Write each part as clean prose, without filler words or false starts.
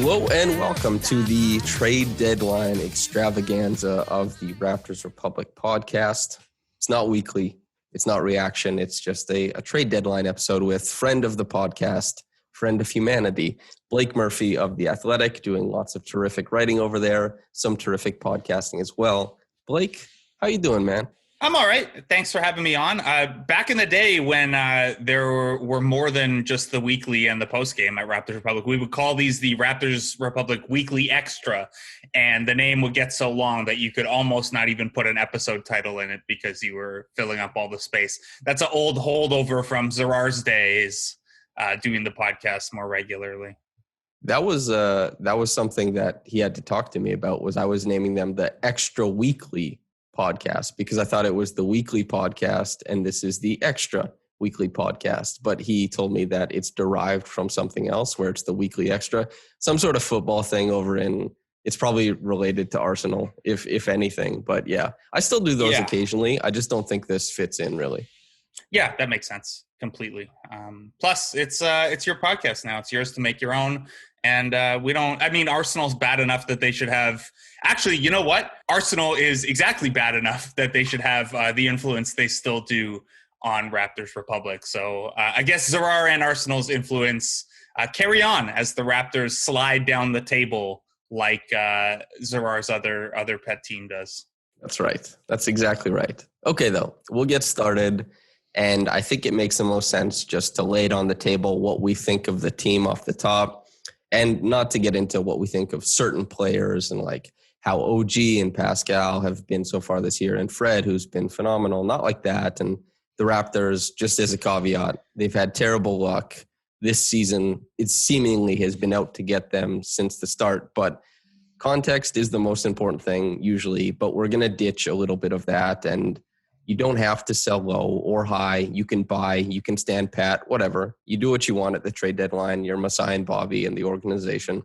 Hello and welcome to the trade deadline extravaganza of the Raptors Republic podcast. It's not weekly. It's not reaction. It's just a trade deadline episode with friend of the podcast, friend of humanity, Blake Murphy of The Athletic, doing lots of terrific writing over there, some terrific podcasting as well. Blake, how you doing, man? I'm all right. Thanks for having me on. Back in the day when there were more than just the weekly and the postgame at Raptors Republic, we would call these the Raptors Republic Weekly Extra, and the name would get so long that you could almost not even put an episode title in it because you were filling up all the space. That's an old holdover from Zerar's days, doing the podcast more regularly. That was something that he had to talk to me about. Was I was naming them the Extra Weekly podcast because I thought it was the weekly podcast and this is the extra weekly podcast. But he told me that it's derived from something else where it's the weekly extra, some sort of football thing over in, it's probably related to Arsenal, if anything. But yeah, I still do those occasionally. I just don't think this fits in really. Yeah, that makes sense completely. Plus it's your podcast now. It's yours to make your own. And Arsenal's bad enough that they should have – actually, you know what? Arsenal is exactly bad enough that they should have the influence they still do on Raptors Republic. So I guess Zerar and Arsenal's influence carry on as the Raptors slide down the table like Zerar's other pet team does. That's right. That's exactly right. Okay, though, we'll get started. And I think it makes the most sense just to lay it on the table what we think of the team off the top. And not to get into what we think of certain players and like how OG and Pascal have been so far this year and Fred, who's been phenomenal, not like that. And the Raptors, just as a caveat, they've had terrible luck this season. It seemingly has been out to get them since the start, but context is the most important thing usually, but we're going to ditch a little bit of that. And you don't have to sell low or high. You can buy, you can stand pat, whatever. You do what you want at the trade deadline. You're Masai and Bobby and the organization.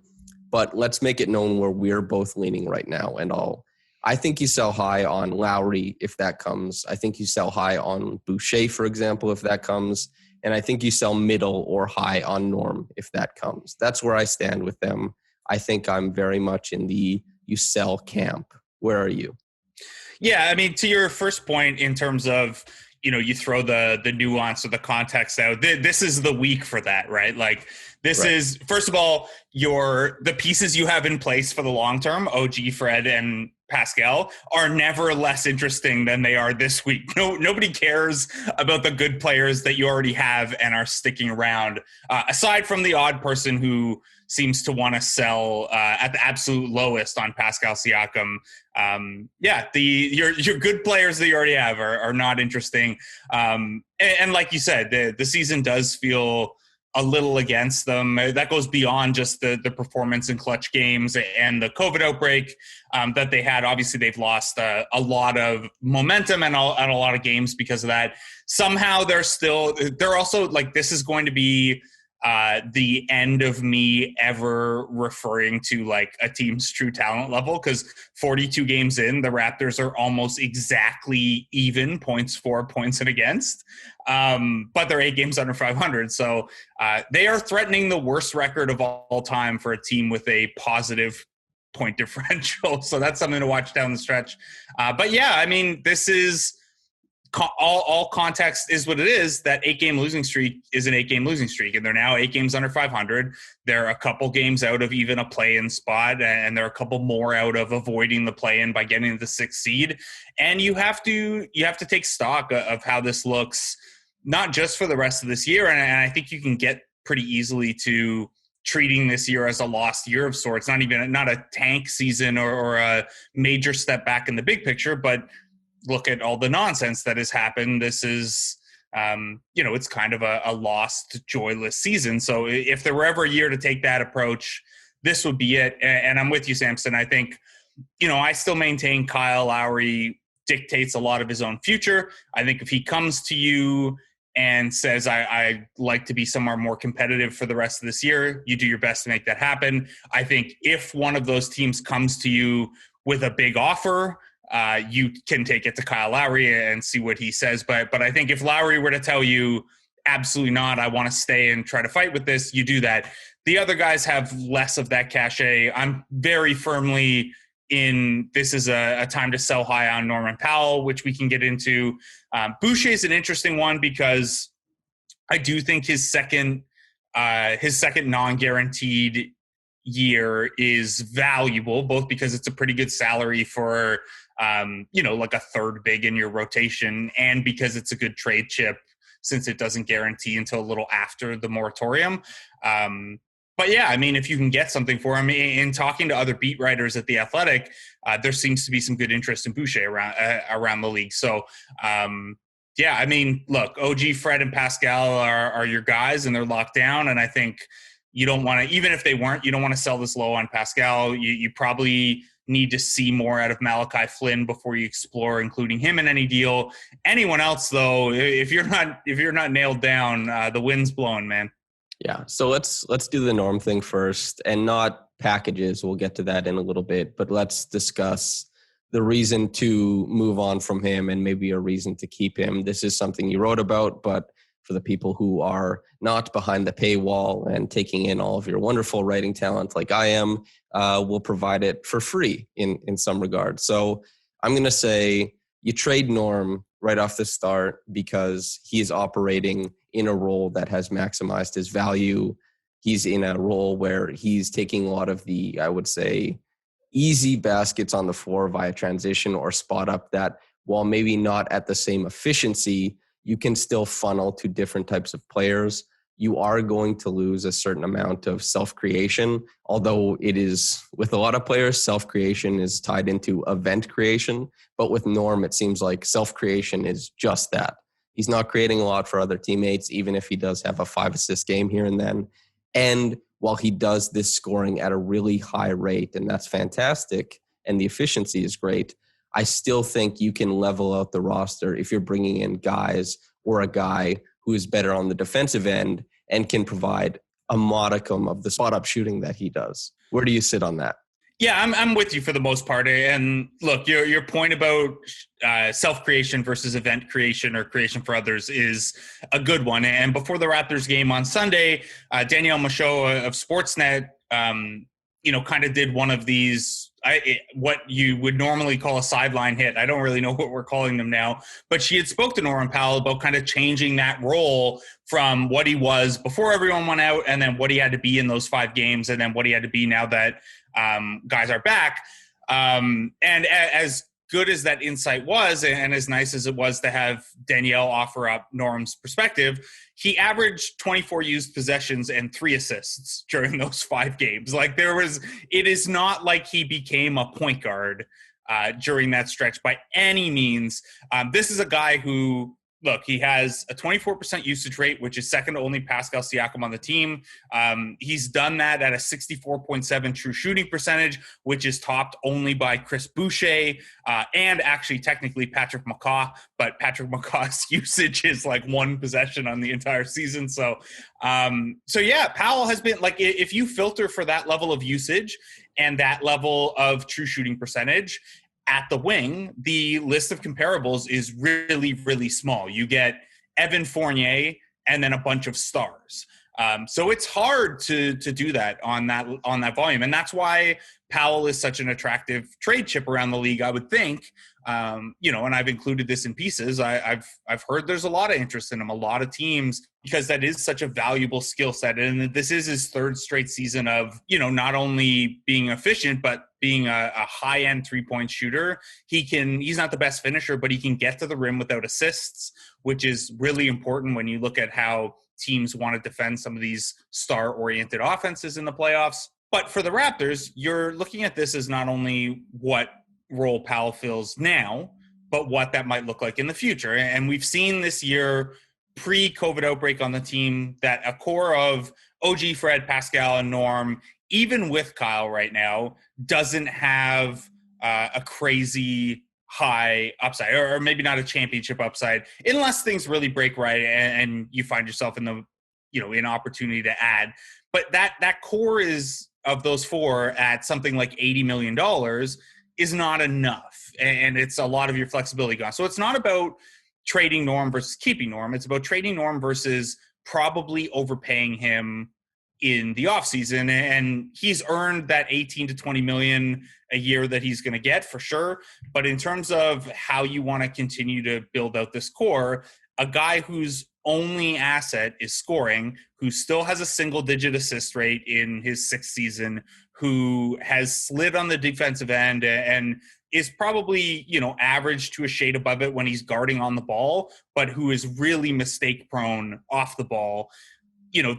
But let's make it known where we're both leaning right now. And I think you sell high on Lowry if that comes. I think you sell high on Boucher, for example, if that comes. And I think you sell middle or high on Norm if that comes. That's where I stand with them. I think I'm very much in the you sell camp. Where are you? Yeah, I mean, to your first point in terms of, you throw the nuance or the context out, this is the week for that, right? Like this is, first of all, the pieces you have in place for the long term, OG, Fred, and Pascal, are never less interesting than they are this week. Nobody cares about the good players that you already have and are sticking around, aside from the odd person who seems to want to sell at the absolute lowest on Pascal Siakam. Your good players that you already have are not interesting. And like you said, the season does feel a little against them. That goes beyond just the performance in clutch games and the COVID outbreak that they had. Obviously, they've lost a lot of momentum and a lot of games because of that. Somehow they're also like, this is going to be the end of me ever referring to like a team's true talent level, because 42 games in, the Raptors are almost exactly even points for, points and against, but they're 8 games under 500. So they are threatening the worst record of all time for a team with a positive point differential. So that's something to watch down the stretch. But yeah, I mean, this is all context is what it is. That 8-game losing streak is an 8-game losing streak, and they're now 8 games under 500. They're a couple games out of even a play-in spot, and they're a couple more out of avoiding the play-in by getting the 6th seed. And you have to take stock of how this looks, not just for the rest of this year. And I think you can get pretty easily to treating this year as a lost year of sorts, not a tank season or a major step back in the big picture, but look at all the nonsense that has happened. This is, it's kind of a lost, joyless season. So if there were ever a year to take that approach, this would be it. And I'm with you, Samson. I think, I still maintain Kyle Lowry dictates a lot of his own future. I think if he comes to you and says, I like to be somewhere more competitive for the rest of this year, you do your best to make that happen. I think if one of those teams comes to you with a big offer, you can take it to Kyle Lowry and see what he says. But I think if Lowry were to tell you, absolutely not, I want to stay and try to fight with this, you do that. The other guys have less of that cachet. I'm very firmly in this is a time to sell high on Norman Powell, which we can get into. Boucher is an interesting one because I do think his second non-guaranteed year is valuable, both because it's a pretty good salary for like a third big in your rotation, and because it's a good trade chip since it doesn't guarantee until a little after the moratorium. But yeah, I mean, if you can get something for him, in talking to other beat writers at The Athletic, there seems to be some good interest in Boucher around the league. So, yeah, I mean, look, OG, Fred, and Pascal are your guys, and they're locked down. And I think you don't want to, even if they weren't, you don't want to sell this low on Pascal. You probably need to see more out of Malachi Flynn before you explore including him in any deal. Anyone else, though, if you're not nailed down, the wind's blowing, man. Yeah, so let's do the Norm thing first, and not packages. We'll get to that in a little bit, but let's discuss the reason to move on from him and maybe a reason to keep him. This is something you wrote about, but for the people who are not behind the paywall and taking in all of your wonderful writing talent like I am, we'll provide it for free in some regard. So I'm going to say you trade Norm right off the start because he is operating in a role that has maximized his value. He's in a role where he's taking a lot of the, I would say, easy baskets on the floor via transition or spot up that, while maybe not at the same efficiency, you can still funnel to different types of players. You are going to lose a certain amount of self-creation, although it is, with a lot of players, self-creation is tied into event creation. But with Norm, it seems like self-creation is just that. He's not creating a lot for other teammates, even if he does have a 5-assist game here and then. And while he does this scoring at a really high rate, and that's fantastic, and the efficiency is great, I still think you can level out the roster if you're bringing in guys or a guy who is better on the defensive end and can provide a modicum of the spot-up shooting that he does. Where do you sit on that? Yeah, I'm with you for the most part. And look, your point about self-creation versus event creation or creation for others is a good one. And before the Raptors game on Sunday, Danielle Michaud of Sportsnet, kind of did one of these, what you would normally call a sideline hit. I don't really know what we're calling them now, but she had spoke to Norman Powell about kind of changing that role from what he was before everyone went out, and then what he had to be in those 5 games, and then what he had to be now that guys are back. And as good as that insight was, and as nice as it was to have Danielle offer up Norm's perspective, he averaged 24 used possessions and 3 assists during those 5 games. Like it is not like he became a point guard during that stretch by any means. This is a guy who, look, he has a 24% usage rate, which is second to only Pascal Siakam on the team. He's done that at a 64.7 true shooting percentage, which is topped only by Chris Boucher and actually technically Patrick McCaw. But Patrick McCaw's usage is like 1 possession on the entire season. So yeah, Powell has been, like, if you filter for that level of usage and that level of true shooting percentage at the wing, the list of comparables is really, really small. You get Evan Fournier and then a bunch of stars. So it's hard to do that on that volume. And that's why Powell is such an attractive trade chip around the league, I would think. And I've included this in pieces. I've heard there's a lot of interest in him, a lot of teams, because that is such a valuable skill set. And this is his 3rd straight season of, not only being efficient, but being a high-end 3-point shooter. He's not the best finisher, but he can get to the rim without assists, which is really important when you look at how teams want to defend some of these star-oriented offenses in the playoffs. But for the Raptors, you're looking at this as not only what role Powell fills now, but what that might look like in the future. And we've seen this year, pre-COVID outbreak on the team, that a core of OG, Fred, Pascal, and Norm, even with Kyle right now, doesn't have a crazy high upside, or maybe not a championship upside, unless things really break right and you find yourself in the, in opportunity to add. But that core is, of those 4, at something like $80 million is not enough. And it's a lot of your flexibility gone. So it's not about trading Norm versus keeping Norm. It's about trading Norm versus probably overpaying him in the offseason, and he's earned that 18 to 20 million a year that he's going to get for sure. But in terms of how you want to continue to build out this core, a guy whose only asset is scoring, who still has a single-digit assist rate in his sixth season, who has slid on the defensive end and is probably, average to a shade above it when he's guarding on the ball, but who is really mistake-prone off the ball.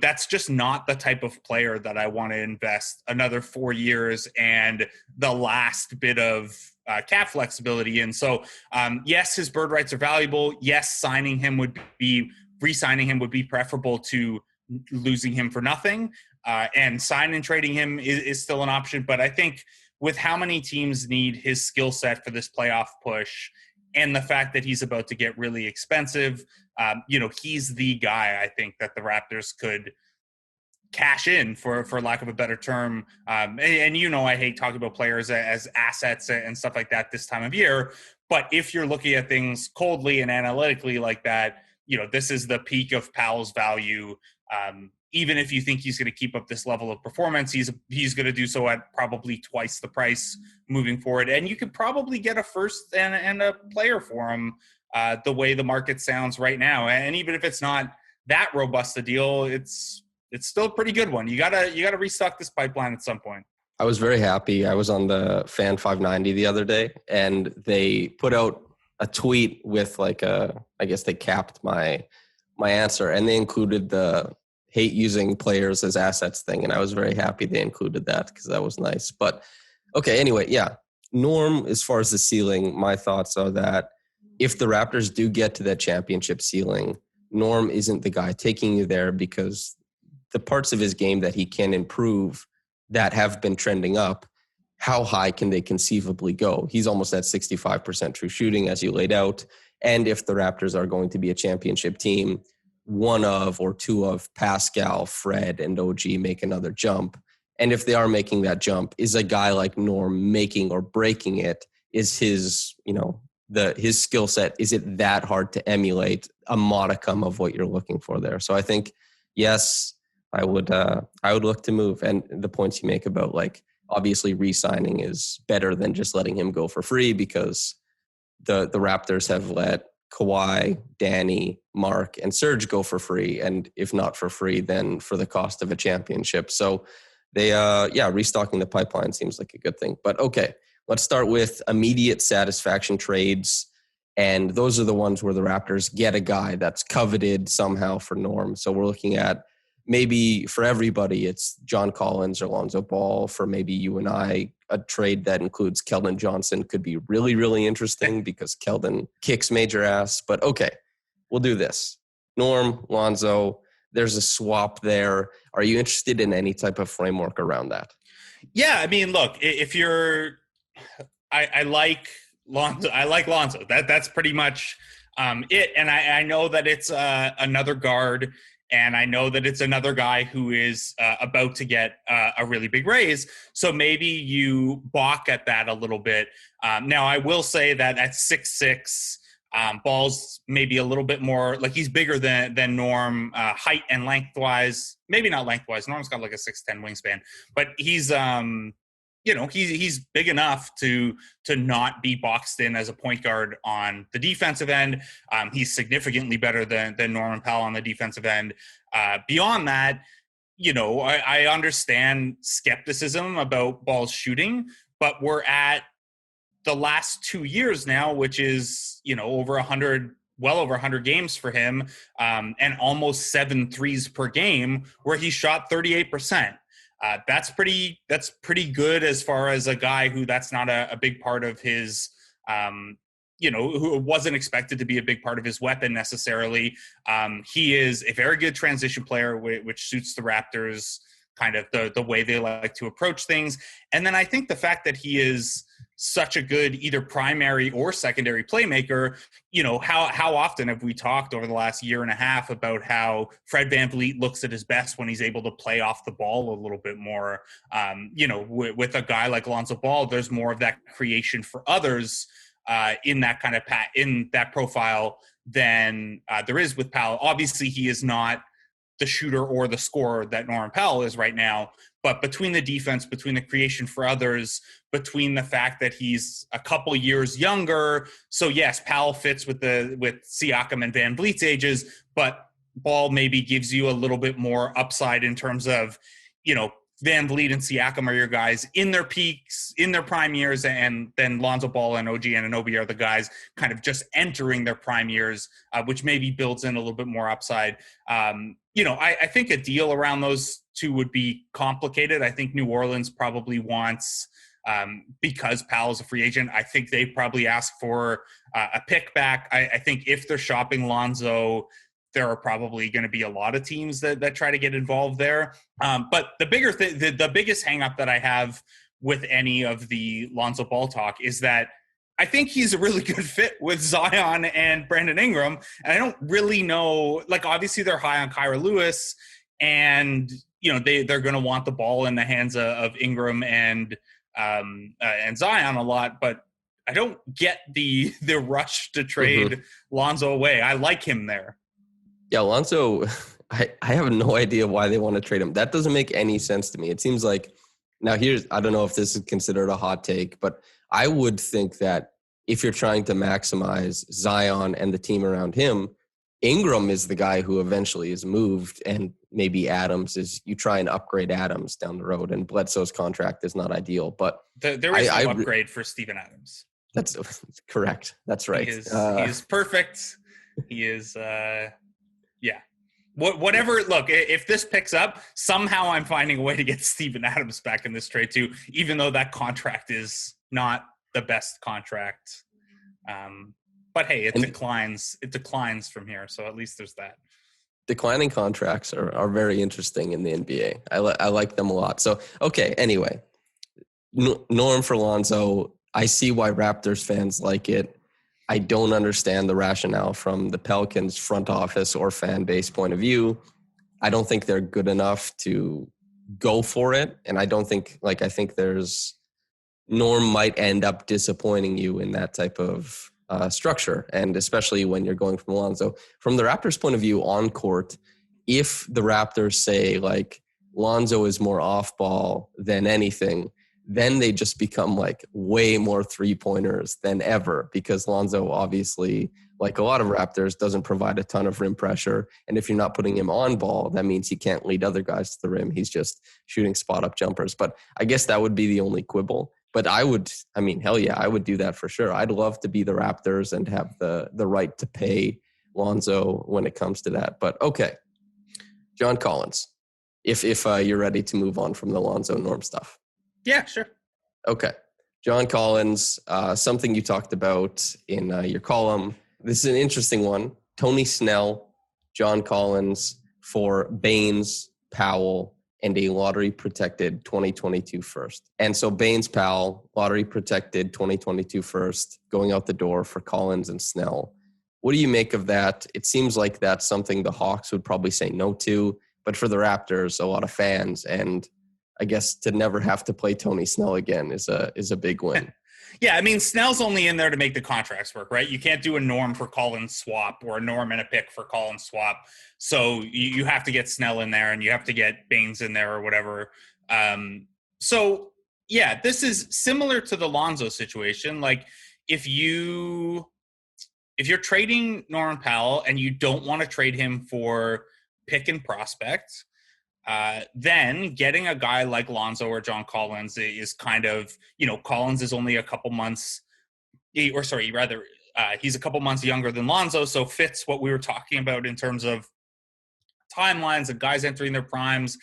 That's just not the type of player that I want to invest another 4 years and the last bit of cap flexibility in. So, yes, his bird rights are valuable. Yes, re-signing him would be preferable to losing him for nothing. And sign and trading him is still an option. But I think with how many teams need his skill set for this playoff push, and the fact that he's about to get really expensive, he's the guy I think that the Raptors could cash in, for lack of a better term. And I hate talking about players as assets and stuff like that this time of year. But if you're looking at things coldly and analytically like that, this is the peak of Powell's value. Even if you think he's going to keep up this level of performance, he's going to do so at probably twice the price moving forward. And you could probably get a first and a player for him the way the market sounds right now. And even if it's not that robust a deal, it's still a pretty good one. You gotta restock this pipeline at some point. I was very happy. I was on the Fan 590 the other day, and they put out a tweet with I guess they capped my answer, and they included the hate using players as assets thing. And I was very happy they included that because that was nice. But okay, anyway, yeah. Norm, as far as the ceiling, my thoughts are that if the Raptors do get to that championship ceiling, Norm isn't the guy taking you there, because the parts of his game that he can improve that have been trending up, how high can they conceivably go? He's almost at 65% true shooting, as you laid out. And if the Raptors are going to be a championship team, one of or two of Pascal, Fred, and OG make another jump. And if they are making that jump, is a guy like Norm making or breaking it? Is his, his skill set, is it that hard to emulate a modicum of what you're looking for there? So I think, yes, I would look to move. And the points you make about obviously re-signing is better than just letting him go for free, because the Raptors have let Kawhi, Danny, Mark, and Serge go for free. And if not for free, then for the cost of a championship. So they, restocking the pipeline seems like a good thing. But okay, let's start with immediate satisfaction trades. And those are the ones where the Raptors get a guy that's coveted somehow for Norm. So we're looking at, maybe for everybody, it's John Collins or Lonzo Ball. For maybe you and I, a trade that includes Keldon Johnson could be really, really interesting because Keldon kicks major ass. But okay, we'll do this. Norm, Lonzo, there's a swap there. Are you interested in any type of framework around that? Yeah, I mean, look, if you're – I like Lonzo. I like Lonzo. That's pretty much it. And I know that it's another guard – and I know that it's another guy who is about to get a really big raise. So maybe you balk at that a little bit. Now, I will say that at 6'6", Ball's maybe a little bit more, he's bigger than Norm, height and lengthwise. Maybe not lengthwise. Norm's got a 6'10" wingspan. But he's he's big enough to not be boxed in as a point guard on the defensive end. He's significantly better than Norman Powell on the defensive end. Beyond that, I understand skepticism about Ball's shooting, but we're at the last 2 years now, which is, over 100, well over 100 games for him, and almost 7 threes per game, where he shot 38%. That's pretty good as far as a guy who that's not a big part of his, who wasn't expected to be a big part of his weapon necessarily. He is a very good transition player, which suits the Raptors, kind of the way they like to approach things. And then I think the fact that he is such a good either primary or secondary playmaker, how often have we talked over the last year and a half about how Fred VanVleet looks at his best when he's able to play off the ball a little bit more. With a guy like Lonzo Ball, there's more of that creation for others in that kind of in that profile than there is with Powell. Obviously, he is not the shooter or the scorer that Norman Powell is right now. But between the defense, between the creation for others, between the fact that he's a couple years younger. So yes, Powell fits with Siakam and Van Vliet's ages, but Ball maybe gives you a little bit more upside in terms of, Van Vliet and Siakam are your guys in their peaks, in their prime years, and then Lonzo Ball and OG Anunoby are the guys kind of just entering their prime years, which maybe builds in a little bit more upside. I think a deal around those two would be complicated. I think New Orleans probably wants, because Powell's a free agent, I think they probably ask for a pick back. I think if they're shopping Lonzo, there are probably going to be a lot of teams that try to get involved there. But the bigger thing, the biggest hang up that I have with any of the Lonzo Ball talk is that I think he's a really good fit with Zion and Brandon Ingram. And I don't really know, obviously they're high on Kyra Lewis, and, they're going to want the ball in the hands of Ingram and Zion a lot, but I don't get the rush to trade Lonzo away. I like him there. Yeah, Lonzo, I have no idea why they want to trade him. That doesn't make any sense to me. It seems like, now I don't know if this is considered a hot take, but I would think that if you're trying to maximize Zion and the team around him, Ingram is the guy who eventually is moved, and maybe you try and upgrade Adams down the road, and Bledsoe's contract is not ideal. But there is no upgrade for Steven Adams. That's correct. That's right. He is perfect. He is... Yeah. Whatever. Look, if this picks up, somehow I'm finding a way to get Steven Adams back in this trade too, even though that contract is not the best contract. But hey, it declines. It declines from here, so at least there's that. Declining contracts are very interesting in the NBA. I like them a lot. So okay. Anyway, Norm for Lonzo. I see why Raptors fans like it. I don't understand the rationale from the Pelicans front office or fan base point of view. I don't think they're good enough to go for it. And I don't think, I think Norm might end up disappointing you in that type of structure. And especially when you're going from Lonzo. From the Raptors point of view on court, if the Raptors say Lonzo is more off ball than anything, then they just become way more 3-pointers than ever, because Lonzo obviously, like a lot of Raptors, doesn't provide a ton of rim pressure. And if you're not putting him on ball, that means he can't lead other guys to the rim. He's just shooting spot up jumpers. But I guess that would be the only quibble. But hell yeah, I would do that for sure. I'd love to be the Raptors and have the right to pay Lonzo when it comes to that. But okay, John Collins, if you're ready to move on from the Lonzo Norm stuff. Yeah, sure. Okay. John Collins, something you talked about in your column. This is an interesting one. Tony Snell, John Collins for Baines, Powell, and a lottery-protected 2022 first. And so Baines, Powell, lottery-protected 2022 first, going out the door for Collins and Snell. What do you make of that? It seems like that's something the Hawks would probably say no to, but for the Raptors, a lot of fans, and I guess to never have to play Tony Snell again is a big win. Yeah, I mean, Snell's only in there to make the contracts work, right? You can't do a Norm for Collins swap or a Norm and a pick for Collins swap. So you have to get Snell in there, and you have to get Baines in there or whatever. So, yeah, this is similar to the Lonzo situation. If you're trading Norman Powell and you don't want to trade him for pick and prospect, then getting a guy like Lonzo or John Collins is kind of, Collins is only a couple months, he's a couple months younger than Lonzo, so fits what we were talking about in terms of timelines and guys entering their primes.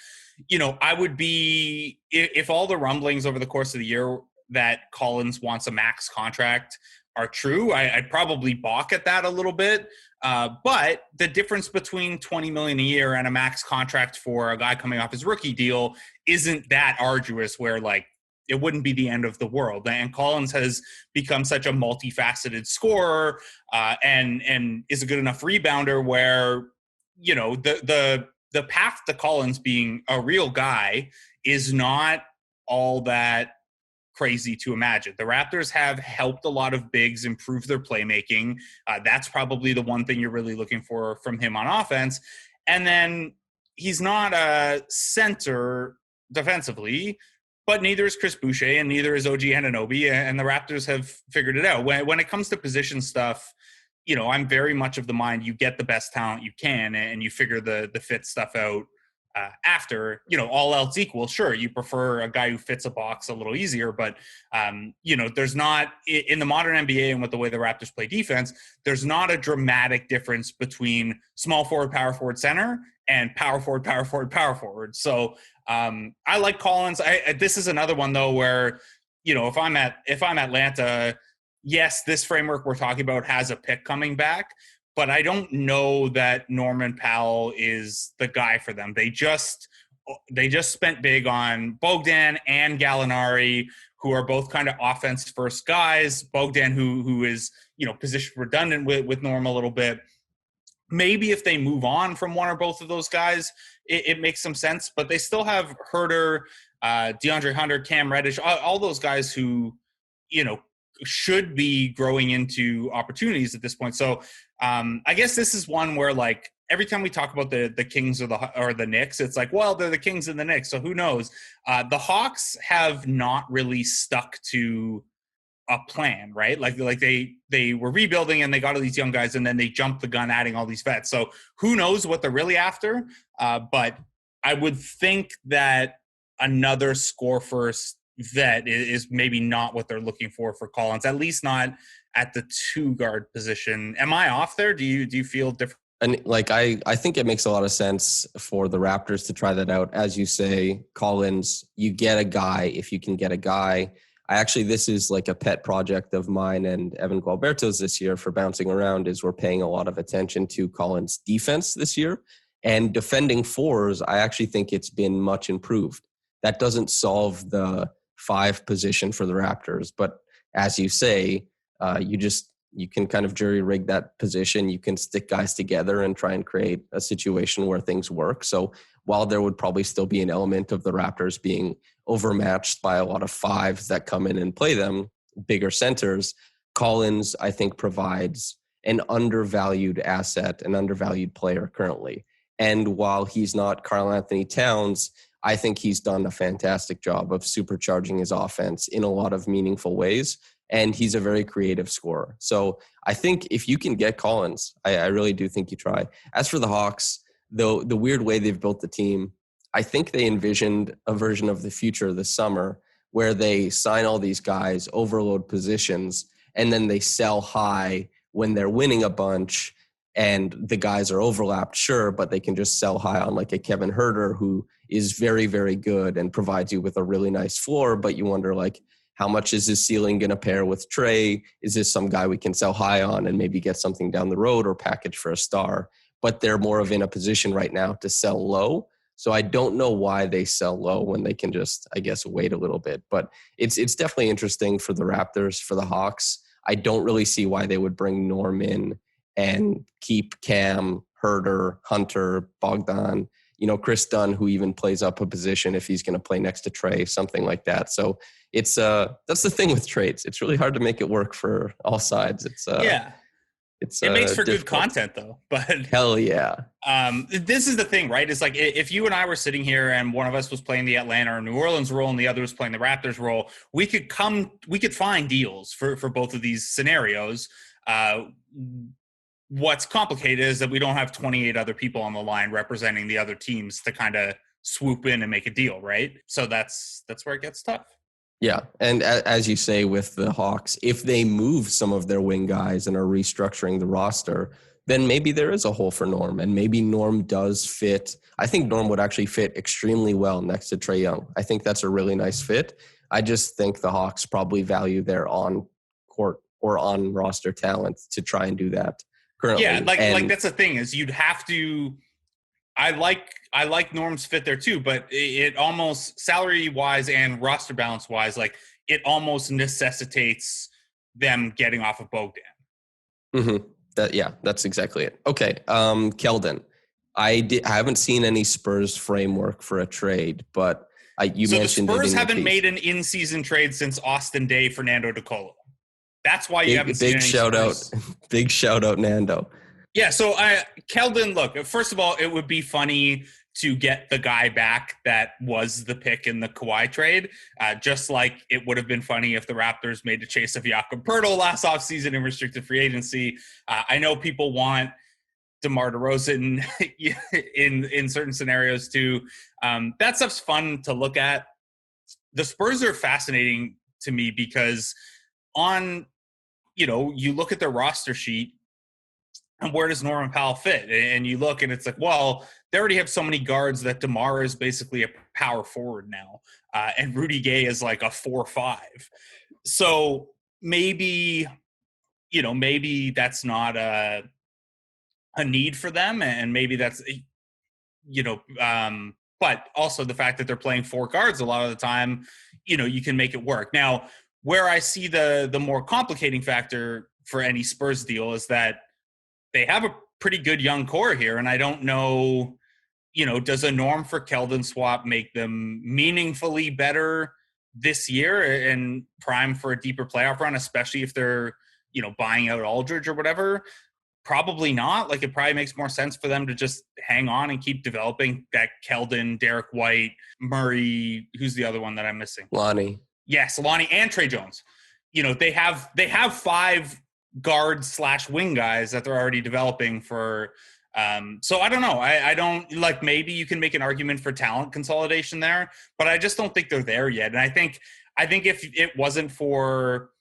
I would be, if all the rumblings over the course of the year that Collins wants a max contract are true, I'd probably balk at that a little bit. But the difference between $20 million a year and a max contract for a guy coming off his rookie deal isn't that arduous where it wouldn't be the end of the world. And Collins has become such a multifaceted scorer and is a good enough rebounder where, the path to Collins being a real guy is not all that crazy to imagine. The Raptors have helped a lot of bigs improve their playmaking. That's probably the one thing you're really looking for from him on offense. And then, he's not a center defensively, but neither is Chris Boucher and neither is OG Anunoby, and the Raptors have figured it out. When it comes to position stuff, I'm very much of the mind you get the best talent you can and you figure the fit stuff out after, all else equal. Sure, you prefer a guy who fits a box a little easier, but, there's not, in the modern NBA and with the way the Raptors play defense, there's not a dramatic difference between small forward, power forward, center, and power forward, power forward, power forward. So I like Collins. This is another one, though, where, if I'm Atlanta, yes, this framework we're talking about has a pick coming back, but I don't know that Norman Powell is the guy for them. They just spent big on Bogdan and Gallinari, who are both kind of offense first guys. Bogdan, who is, position redundant with Norm a little bit. Maybe if they move on from one or both of those guys, it makes some sense, but they still have Herter, DeAndre Hunter, Cam Reddish, all those guys who, should be growing into opportunities at this point. So I guess this is one where, like, every time we talk about the Kings or the Knicks, it's like, well, they're the Kings and the Knicks, so who knows? The Hawks have not really stuck to a plan, right? Like they were rebuilding and they got all these young guys and then they jumped the gun adding all these vets. So who knows what they're really after? But I would think that another score first vet is maybe not what they're looking for Collins, at least not at the 2 guard position. Am I off there? Do you feel different? And I think it makes a lot of sense for the Raptors to try that out. As you say, Collins, you get a guy if you can get a guy. This is like a pet project of mine and Evan Gualberto's this year for bouncing around, is we're paying a lot of attention to Collins' defense this year. And defending fours, I actually think it's been much improved. That doesn't solve the 5 position for the Raptors, but as you say, you can kind of jury rig that position. You can stick guys together and try and create a situation where things work. So while there would probably still be an element of the Raptors being overmatched by a lot of 5s that come in and play them, bigger centers, Collins, I think, provides an undervalued asset, an undervalued player currently. And while he's not Karl Anthony Towns, I think he's done a fantastic job of supercharging his offense in a lot of meaningful ways. And he's a very creative scorer. So I think if you can get Collins, I really do think you try. As for the Hawks, though, the weird way they've built the team, I think they envisioned a version of the future this summer where they sign all these guys, overload positions, and then they sell high when they're winning a bunch and the guys are overlapped, sure, but they can just sell high on like a Kevin Huerter who is very, very good and provides you with a really nice floor, but you wonder, like, how much is his ceiling going to pair with Trey? Is this some guy we can sell high on and maybe get something down the road or package for a star? But they're more of in a position right now to sell low. So I don't know why they sell low when they can just, I guess, wait a little bit. But it's definitely interesting for the Raptors. For the Hawks, I don't really see why they would bring Norm in and keep Cam, Herter, Hunter, Bogdan, Chris Dunn, who even plays up a position if he's going to play next to Trey, something like that. So it's that's the thing with trades. It's really hard to make it work for all sides. It makes for difficult. Good content, though. But hell yeah. This is the thing, right? It's like if you and I were sitting here and one of us was playing the Atlanta or New Orleans role and the other was playing the Raptors role, we could find deals for both of these scenarios. What's complicated is that we don't have 28 other people on the line representing the other teams to kind of swoop in and make a deal, right? So that's where it gets tough. Yeah, and as you say with the Hawks, if they move some of their wing guys and are restructuring the roster, then maybe there is a hole for Norm, and maybe Norm does fit. I think Norm would actually fit extremely well next to Trae Young. I think that's a really nice fit. I just think the Hawks probably value their on-court or on-roster talent to try and do that currently. Yeah, like that's the thing is you'd have to. I like Norm's fit there too, but it almost salary wise and roster balance wise, like it almost necessitates them getting off of Bogdan. Mm-hmm. That's exactly it. Okay, Keldon, I haven't seen any Spurs framework for a trade, but you mentioned the Spurs haven't made an in-season trade since Austin Day, Fernando DeColo. That's why you haven't seen any Spurs. Big shout out, Nando. Yeah, so Keldon, look, first of all, it would be funny to get the guy back that was the pick in the Kawhi trade. Just like it would have been funny if the Raptors made a chase of Jakob Poeltl last offseason in restricted free agency. I know people want DeMar DeRozan in certain scenarios too. That stuff's fun to look at. The Spurs are fascinating to me because you look at their roster sheet and where does Norman Powell fit? And you look and it's like, well, they already have so many guards that DeMar is basically a power forward now. And Rudy Gay is like a 4-5. So maybe that's not a need for them. And maybe that's, but also the fact that they're playing 4 guards a lot of the time, you can make it work. Now, where I see the more complicating factor for any Spurs deal is that they have a pretty good young core here. And I don't know, does a Norm for Keldon swap make them meaningfully better this year and prime for a deeper playoff run, especially if they're, buying out Aldridge or whatever? Probably not. Like, it probably makes more sense for them to just hang on and keep developing that Keldon, Derek White, Murray. Who's the other one that I'm missing? Lonnie. Yes, Lonnie and Trey Jones. They have 5 guard/wing guys that they're already developing for. So I don't know. I don't like, maybe you can make an argument for talent consolidation there, but I just don't think they're there yet. And I think if it wasn't for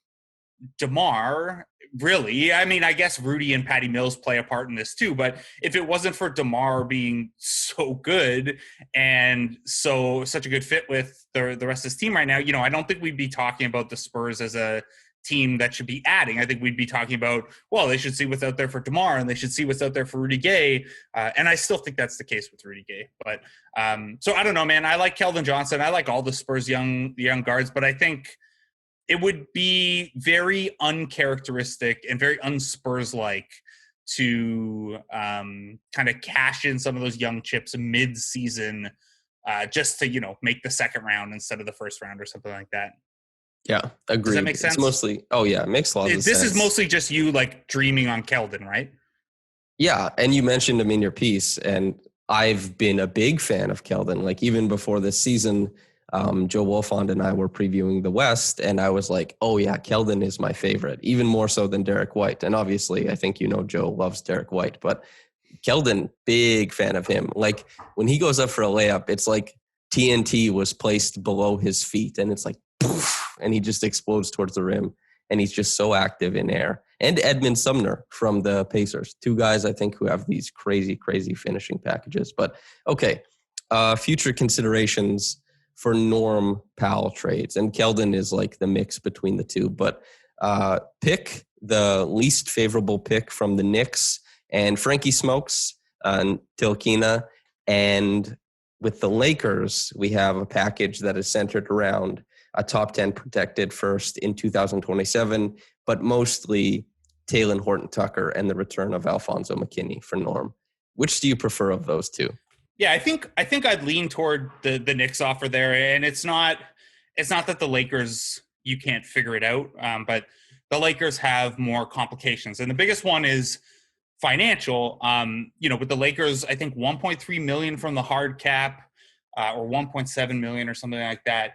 DeMar, really, I mean, I guess Rudy and Patty Mills play a part in this too, but if it wasn't for DeMar being so good and such a good fit with the rest of this team right now, I don't think we'd be talking about the Spurs as a team that should be adding. I think we'd be talking about, well, they should see what's out there for DeMar and they should see what's out there for Rudy Gay. And I still think that's the case with Rudy Gay. But so I don't know, man. I like Keldon Johnson. I like all the Spurs young guards, but I think it would be very uncharacteristic and very un-Spurs-like to kind of cash in some of those young chips mid-season just to, make the second round instead of the first round or something like that. Yeah, agreed. Does that make sense? It's mostly, it makes a lot of sense. This is mostly just you like dreaming on Keldon, right? Yeah, and you mentioned him in your piece, and I've been a big fan of Keldon. Like, even before this season, Joe Wolfond and I were previewing the West, and I was like, oh yeah, Keldon is my favorite, even more so than Derek White. And obviously, I think Joe loves Derek White, but Keldon, big fan of him. Like, when he goes up for a layup, it's like TNT was placed below his feet, and it's like, poof, and he just explodes towards the rim, and he's just so active in air. And Edmund Sumner from the Pacers, 2 guys I think who have these crazy, crazy finishing packages. But okay, future considerations for Norm Powell trades, and Keldon is like the mix between the two. But pick the least favorable pick from the Knicks and Frankie Smokes and Tilkina, and with the Lakers, we have a package that is centered around a top 10 protected first in 2027, but mostly Taylor Horton Tucker and the return of Alfonso McKinney for Norm. Which do you prefer of those two? Yeah, I think I'd lean toward the Knicks offer there, and it's not that the Lakers, you can't figure it out, but the Lakers have more complications, and the biggest one is financial. With the Lakers, I think 1.3 million from the hard cap, or 1.7 million or something like that.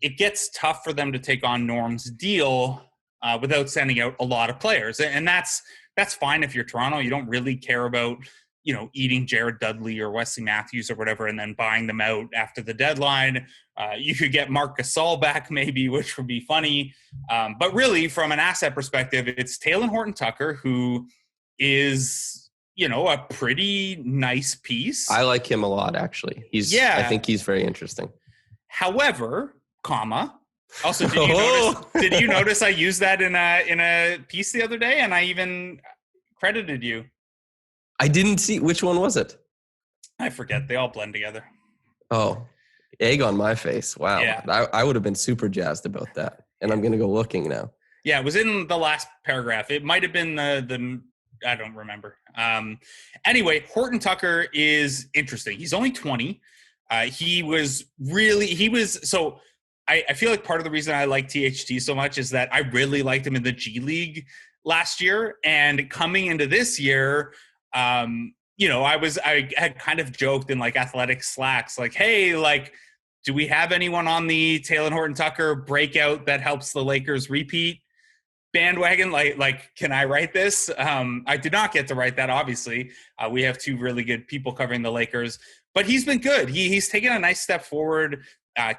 It gets tough for them to take on Norm's deal without sending out a lot of players. And that's fine if you're Toronto. You don't really care about, eating Jared Dudley or Wesley Matthews or whatever and then buying them out after the deadline. You could get Marc Gasol back maybe, which would be funny. But really, from an asset perspective, it's Taylor Horton Tucker, who is, a pretty nice piece. I like him a lot, actually. I think he's very interesting. However, also, did you notice I used that in a piece the other day, and I even credited you? I didn't see. Which one was it? I forget. They all blend together. Oh, egg on my face. Wow. Yeah. I would have been super jazzed about that, and I'm going to go looking now. Yeah, it was in the last paragraph. It might have been the I don't remember. Anyway, Horton Tucker is interesting. He's only 20. I feel like part of the reason I like THT so much is that I really liked him in the G League last year. And coming into this year, I had kind of joked in like athletic slacks, like, hey, like, do we have anyone on the Taylor Horton Tucker breakout that helps the Lakers repeat bandwagon? Like, can I write this? I did not get to write that, obviously. We have two really good people covering the Lakers, but he's been good. He's taken a nice step forward.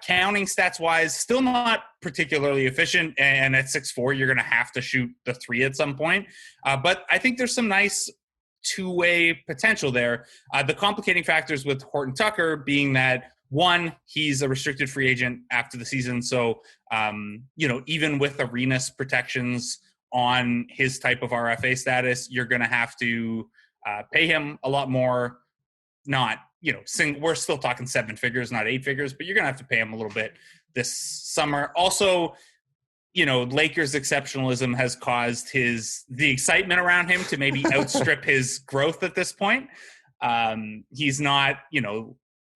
Counting stats wise, still not particularly efficient. And at 6'4", you're going to have to shoot the three at some point. But I think there's some nice two-way potential there. The complicating factors with Horton Tucker being that, one, he's a restricted free agent after the season. So, even with Arenas protections on his type of RFA status, you're going to have to pay him a lot more. Not, we're still talking 7 figures, not 8 figures, but you're going to have to pay him a little bit this summer. Also, Lakers exceptionalism has caused the excitement around him to maybe outstrip his growth at this point. He's not,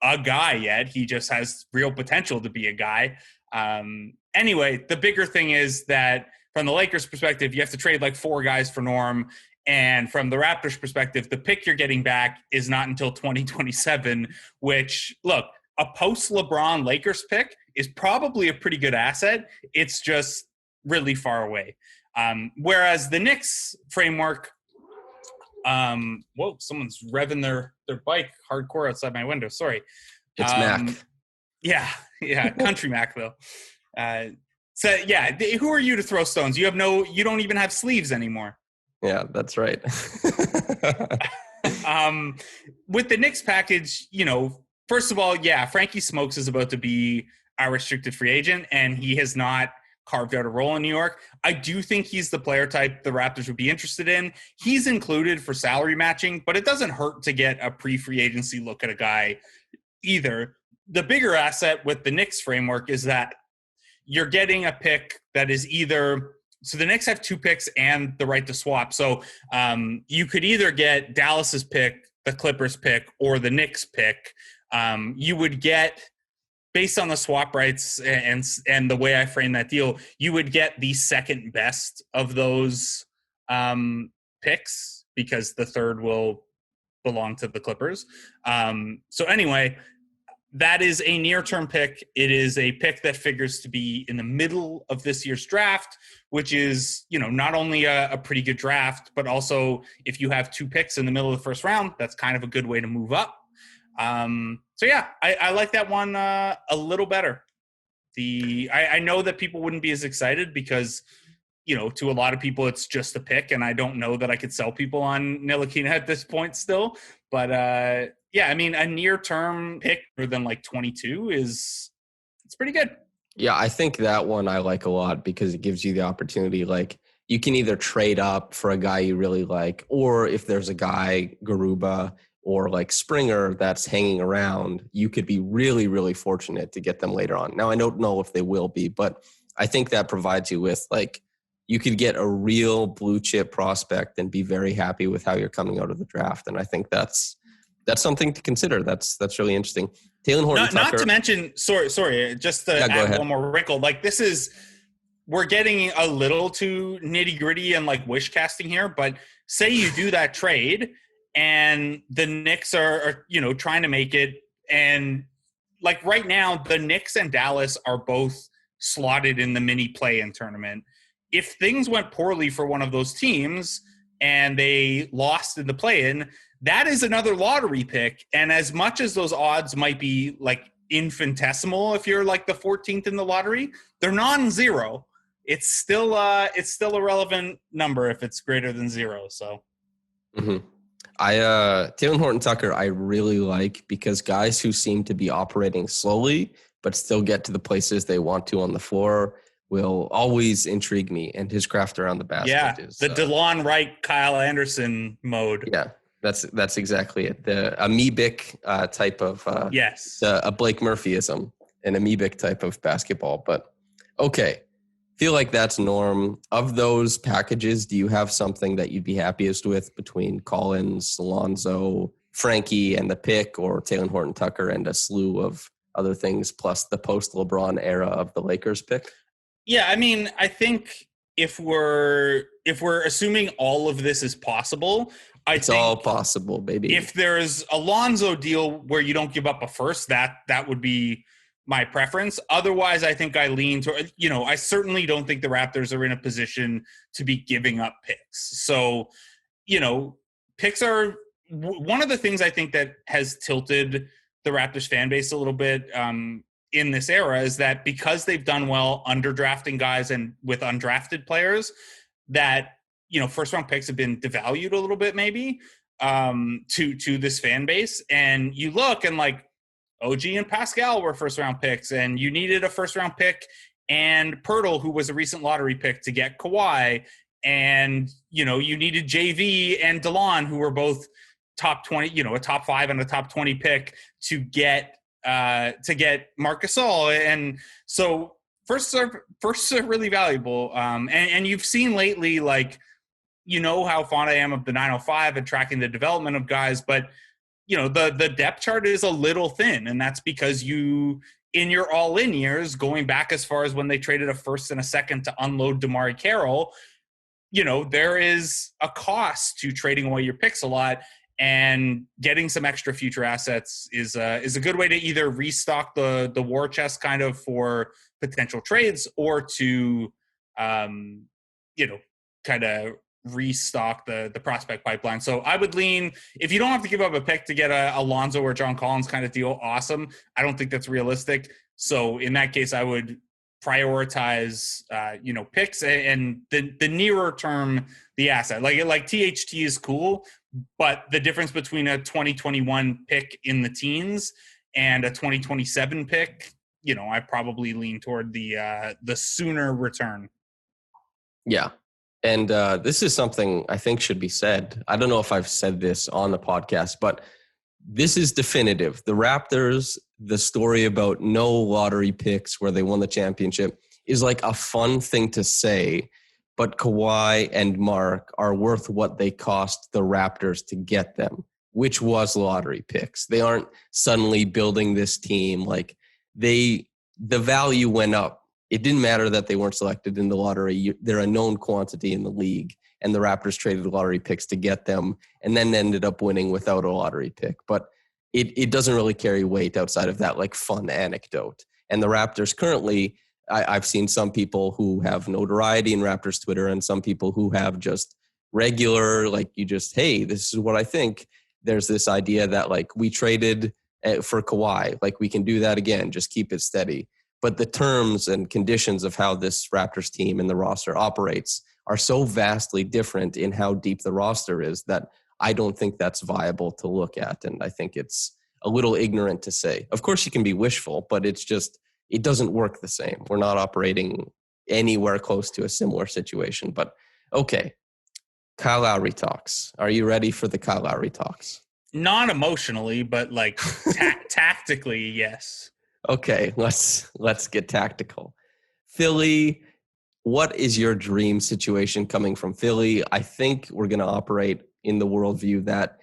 a guy yet. He just has real potential to be a guy. Anyway, the bigger thing is that from the Lakers perspective, you have to trade like 4 guys for Norm. And from the Raptors perspective, the pick you're getting back is not until 2027, which, look, a post-LeBron Lakers pick is probably a pretty good asset. It's just really far away. Whereas the Knicks framework, whoa, someone's revving their bike hardcore outside my window. Sorry. It's Mac. Yeah, country Mac though. So yeah, who are you to throw stones? You don't even have sleeves anymore. Yeah, that's right. With the Knicks package, first of all, yeah, Frankie Smokes is about to be our restricted free agent, and he has not carved out a role in New York. I do think he's the player type the Raptors would be interested in. He's included for salary matching, but it doesn't hurt to get a pre-free agency look at a guy either. The bigger asset with the Knicks framework is that you're getting a pick that is either – so the Knicks have 2 picks and the right to swap. So you could either get Dallas's pick, the Clippers pick, or the Knicks pick. You would get, based on the swap rights and the way I frame that deal, you would get the second best of those picks because the third will belong to the Clippers. So anyway, that is a near-term pick. It is a pick that figures to be in the middle of this year's draft, which is, not only a pretty good draft, but also if you have 2 picks in the middle of the first round, that's kind of a good way to move up. So yeah, I like that one a little better. I know that people wouldn't be as excited because, to a lot of people, it's just a pick, and I don't know that I could sell people on Ntilikina at this point still. But yeah, I mean, a near-term pick other than like 22 it's pretty good. Yeah, I think that one I like a lot because it gives you the opportunity, like, you can either trade up for a guy you really like, or if there's a guy, Garuba or like Springer, that's hanging around, you could be really, really fortunate to get them later on. Now, I don't know if they will be, but I think that provides you with, like, you could get a real blue chip prospect and be very happy with how you're coming out of the draft. And I think that's something to consider. That's really interesting. Taylor Horton Tucker. Not to mention, sorry, just to add one more wrinkle. Like, we're getting a little too nitty gritty and like wish casting here, but say you do that trade and the Knicks are trying to make it. And like right now, the Knicks and Dallas are both slotted in the mini play-in tournament. If things went poorly for one of those teams and they lost in the play-in, that is another lottery pick. And as much as those odds might be like infinitesimal, if you're like the 14th in the lottery, they're non-zero. It's still a relevant number if it's greater than 0. So, Taylor Horton Tucker, I really like because guys who seem to be operating slowly but still get to the places they want to on the floor will always intrigue me. And his craft around the basket is the DeLon Wright, Kyle Anderson mode. Yeah. That's exactly it. The amoebic type of yes, a Blake Murphyism, an amoebic type of basketball. But okay, feel like that's Norm. Of those packages, do you have something that you'd be happiest with between Collins, Alonzo, Frankie, and the pick, or Taylor Horton Tucker and a slew of other things, plus the post LeBron era of the Lakers pick? Yeah, I mean, I think if we're assuming all of this is possible, it's all possible, baby. If there's a Lonzo deal where you don't give up a first, that would be my preference. Otherwise, I think I lean toward, I certainly don't think the Raptors are in a position to be giving up picks. So, picks are one of the things I think that has tilted the Raptors fan base a little bit in this era is that because they've done well underdrafting guys and with undrafted players, that, first round picks have been devalued a little bit maybe to this fan base. And you look and like OG and Pascal were first round picks, and you needed a first round pick and Pirtle, who was a recent lottery pick, to get Kawhi. And, you needed JV and DeLon, who were both top 20, a top 5 and a top 20 pick to get Marc Gasol. And so firsts are really valuable. And you've seen lately, like, how fond I am of the 905 and tracking the development of guys, but the depth chart is a little thin, and that's because in your all-in years, going back as far as when they traded a first and a second to unload DeMarre Carroll, there is a cost to trading away your picks a lot, and getting some extra future assets is a good way to either restock the war chest kind of for potential trades, or to kind of restock the prospect pipeline. So I would lean, if you don't have to give up a pick to get a Alonzo or John Collins kind of deal, awesome. I don't think that's realistic. So in that case, I would prioritize picks and the nearer term the asset. Like THT is cool, but the difference between a 2021 pick in the teens and a 2027 pick, I probably lean toward the sooner return. Yeah. And this is something I think should be said. I don't know if I've said this on the podcast, but this is definitive. The Raptors, the story about no lottery picks where they won the championship is like a fun thing to say, but Kawhi and Mark are worth what they cost the Raptors to get them, which was lottery picks. They aren't suddenly building this team. Like the value went up. It didn't matter that they weren't selected in the lottery. They're a known quantity in the league, and the Raptors traded lottery picks to get them and then ended up winning without a lottery pick. But it doesn't really carry weight outside of that like fun anecdote. And the Raptors currently, I've seen some people who have notoriety in Raptors Twitter and some people who have just regular, like hey, this is what I think. There's this idea that like we traded for Kawhi, like we can do that again, just keep it steady. But the terms and conditions of how this Raptors team and the roster operates are so vastly different in how deep the roster is that I don't think that's viable to look at. And I think it's a little ignorant to say. Of course, you can be wishful, but it's just, it doesn't work the same. We're not operating anywhere close to a similar situation. But okay, Kyle Lowry talks. Are you ready for the Kyle Lowry talks? Not emotionally, but like tactically, yes. Okay, let's get tactical. Philly, what is your dream situation coming from Philly? I think we're going to operate in the worldview that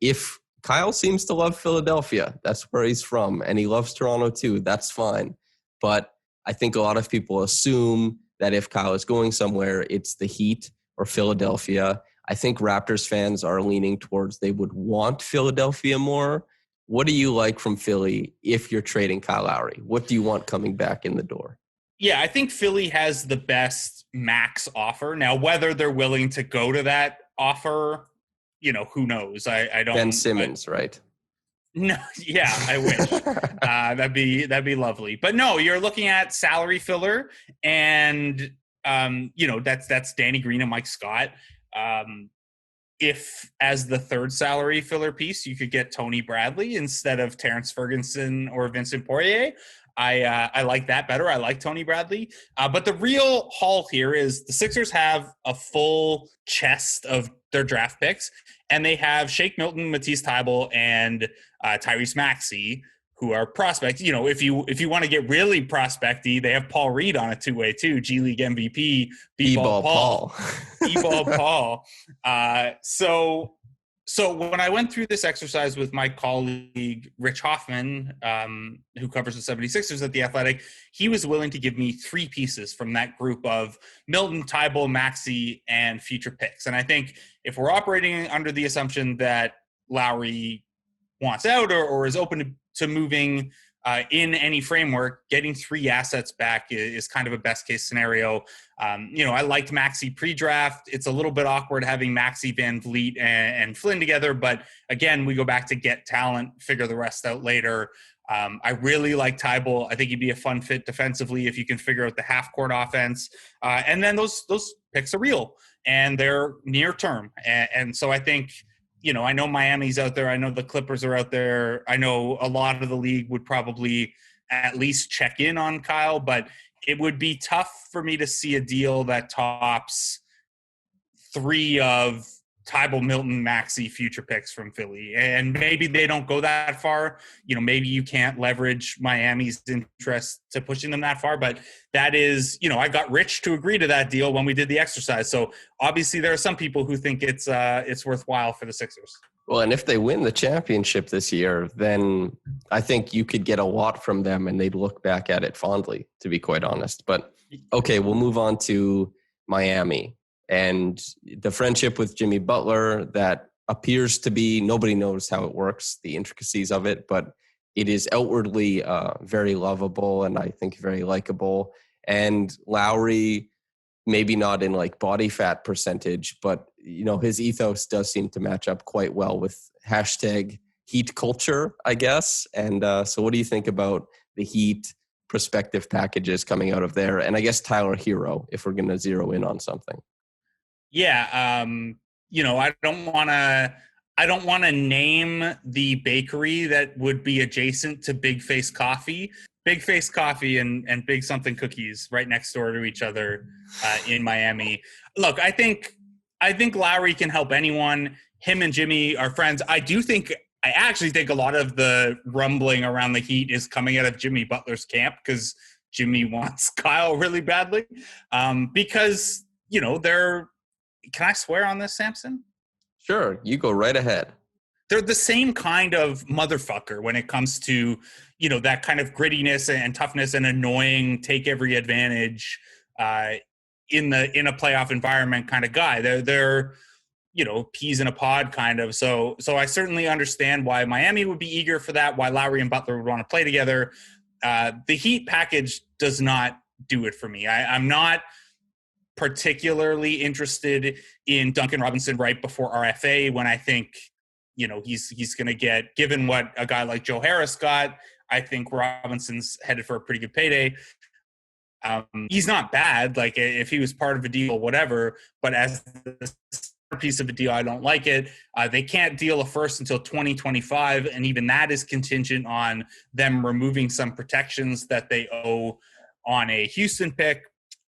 if Kyle seems to love Philadelphia, that's where he's from, and he loves Toronto too, that's fine. But I think a lot of people assume that if Kyle is going somewhere, it's the Heat or Philadelphia. I think Raptors fans are leaning towards they would want Philadelphia more. What do you like from Philly if you're trading Kyle Lowry? What do you want coming back in the door? Yeah, I think Philly has the best max offer. Now, whether they're willing to go to that offer, who knows? I don't. Ben Simmons, right? No, yeah, I wish. That'd be lovely. But no, you're looking at salary filler, and that's Danny Green and Mike Scott. If as the third salary filler piece, you could get Tony Bradley instead of Terrence Ferguson or Vincent Poirier, I like that better. I like Tony Bradley. But the real haul here is the Sixers have a full chest of their draft picks, and they have Shake Milton, Matisse Thybulle, and Tyrese Maxey, who are prospects. If you want to get really prospecty, they have Paul Reed on a two-way too, G League MVP, B-Ball Paul. B-Ball Paul. So So when I went through this exercise with my colleague, Rich Hoffman, who covers the 76ers at The Athletic, he was willing to give me 3 pieces from that group of Milton, Tybal, Maxey, and future picks. And I think if we're operating under the assumption that Lowry wants out or is open to moving in any framework, getting 3 assets back is kind of a best case scenario. I liked Maxey pre-draft. It's a little bit awkward having Maxey, Van Vliet, and Flynn together. But again, we go back to get talent, figure the rest out later. I really like Tybal. I think he'd be a fun fit defensively if you can figure out the half-court offense. And then those picks are real, and they're near term. And so I think – I know Miami's out there. I know the Clippers are out there. I know a lot of the league would probably at least check in on Kyle, but it would be tough for me to see a deal that tops 3 of Tybal, Milton, Maxey future picks from Philly. And maybe they don't go that far. Maybe you can't leverage Miami's interest to pushing them that far. But that is, I got Rich to agree to that deal when we did the exercise. So obviously there are some people who think it's worthwhile for the Sixers. Well, and if they win the championship this year, then I think you could get a lot from them and they'd look back at it fondly, to be quite honest. But okay, we'll move on to Miami. And the friendship with Jimmy Butler that appears to be, nobody knows how it works, the intricacies of it, but it is outwardly very lovable and I think very likable. And Lowry, maybe not in like body fat percentage, but his ethos does seem to match up quite well with hashtag Heat culture, I guess. And so what do you think about the Heat prospective packages coming out of there? And I guess Tyler Hero, if we're going to zero in on something. Yeah, I don't want to name the bakery that would be adjacent to Big Face Coffee. Big Face Coffee and Big Something Cookies right next door to each other in Miami. Look, I think Lowry can help anyone. Him and Jimmy are friends. I actually think a lot of the rumbling around the Heat is coming out of Jimmy Butler's camp because Jimmy wants Kyle really badly. Because, they're – can I swear on this, Samson? Sure, you go right ahead. They're the same kind of motherfucker when it comes to, that kind of grittiness and toughness and annoying, take every advantage in a playoff environment kind of guy. They're peas in a pod kind of. So I certainly understand why Miami would be eager for that, why Lowry and Butler would want to play together. The Heat package does not do it for me. I'm not particularly interested in Duncan Robinson right before RFA when I think, he's going to get, given what a guy like Joe Harris got, I think Robinson's headed for a pretty good payday. He's not bad. Like if he was part of a deal, whatever, but as a piece of a deal, I don't like it. They can't deal a first until 2025. And even that is contingent on them removing some protections that they owe on a Houston pick.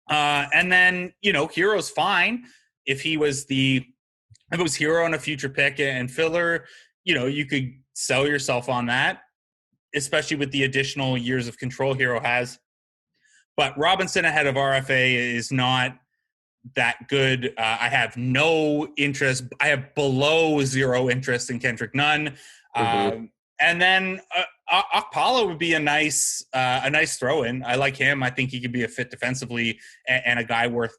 And then, Hero's fine. If it was Hero on a future pick and filler, you could sell yourself on that, especially with the additional years of control Hero has. But Robinson ahead of RFA is not that good. I have no interest. I have below 0 interest in Kendrick Nunn. Mm-hmm. And then Okpala would be a nice throw-in. I like him. I think he could be a fit defensively and a guy worth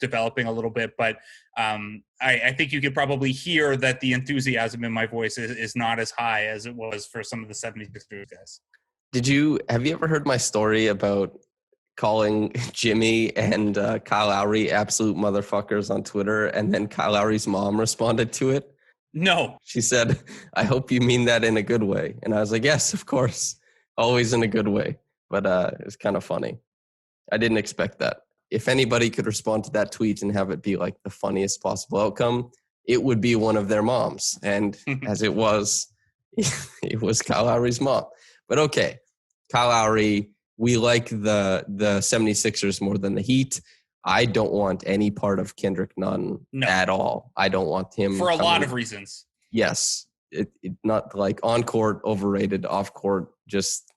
developing a little bit. But I think you could probably hear that the enthusiasm in my voice is not as high as it was for some of the 76ers guys. Have you ever heard my story about calling Jimmy and Kyle Lowry absolute motherfuckers on Twitter, and then Kyle Lowry's mom responded to it? No. She said, "I hope you mean that in a good way." And I was like, yes, of course. Always in a good way. But it was kind of funny. I didn't expect that. If anybody could respond to that tweet and have it be like the funniest possible outcome, it would be one of their moms. And as it was Kyle Lowry's mom. But okay, Kyle Lowry, we like the 76ers more than the Heat. I don't want any part of Kendrick Nunn at all. I don't want him. For a lot of reasons. Yes. It not like on court, overrated, off court, just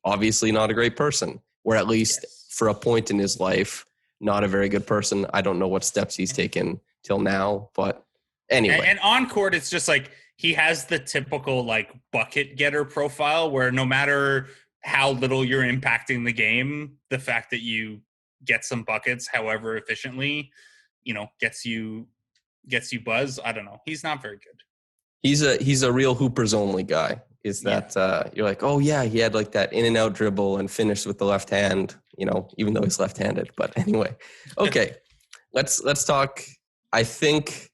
obviously not a great person. Or at least for a point in his life, not a very good person. I don't know what steps he's taken till now, but Anyway. And on court, it's just like he has the typical like bucket getter profile where no matter how little you're impacting the game, the fact that you get some buckets, however efficiently, gets you buzz. I don't know. He's not very good. He's a real hoopers only guy. Is that you're like, oh yeah, he had like that in and out dribble and finished with the left hand, even though he's left-handed. But anyway, okay, let's talk. I think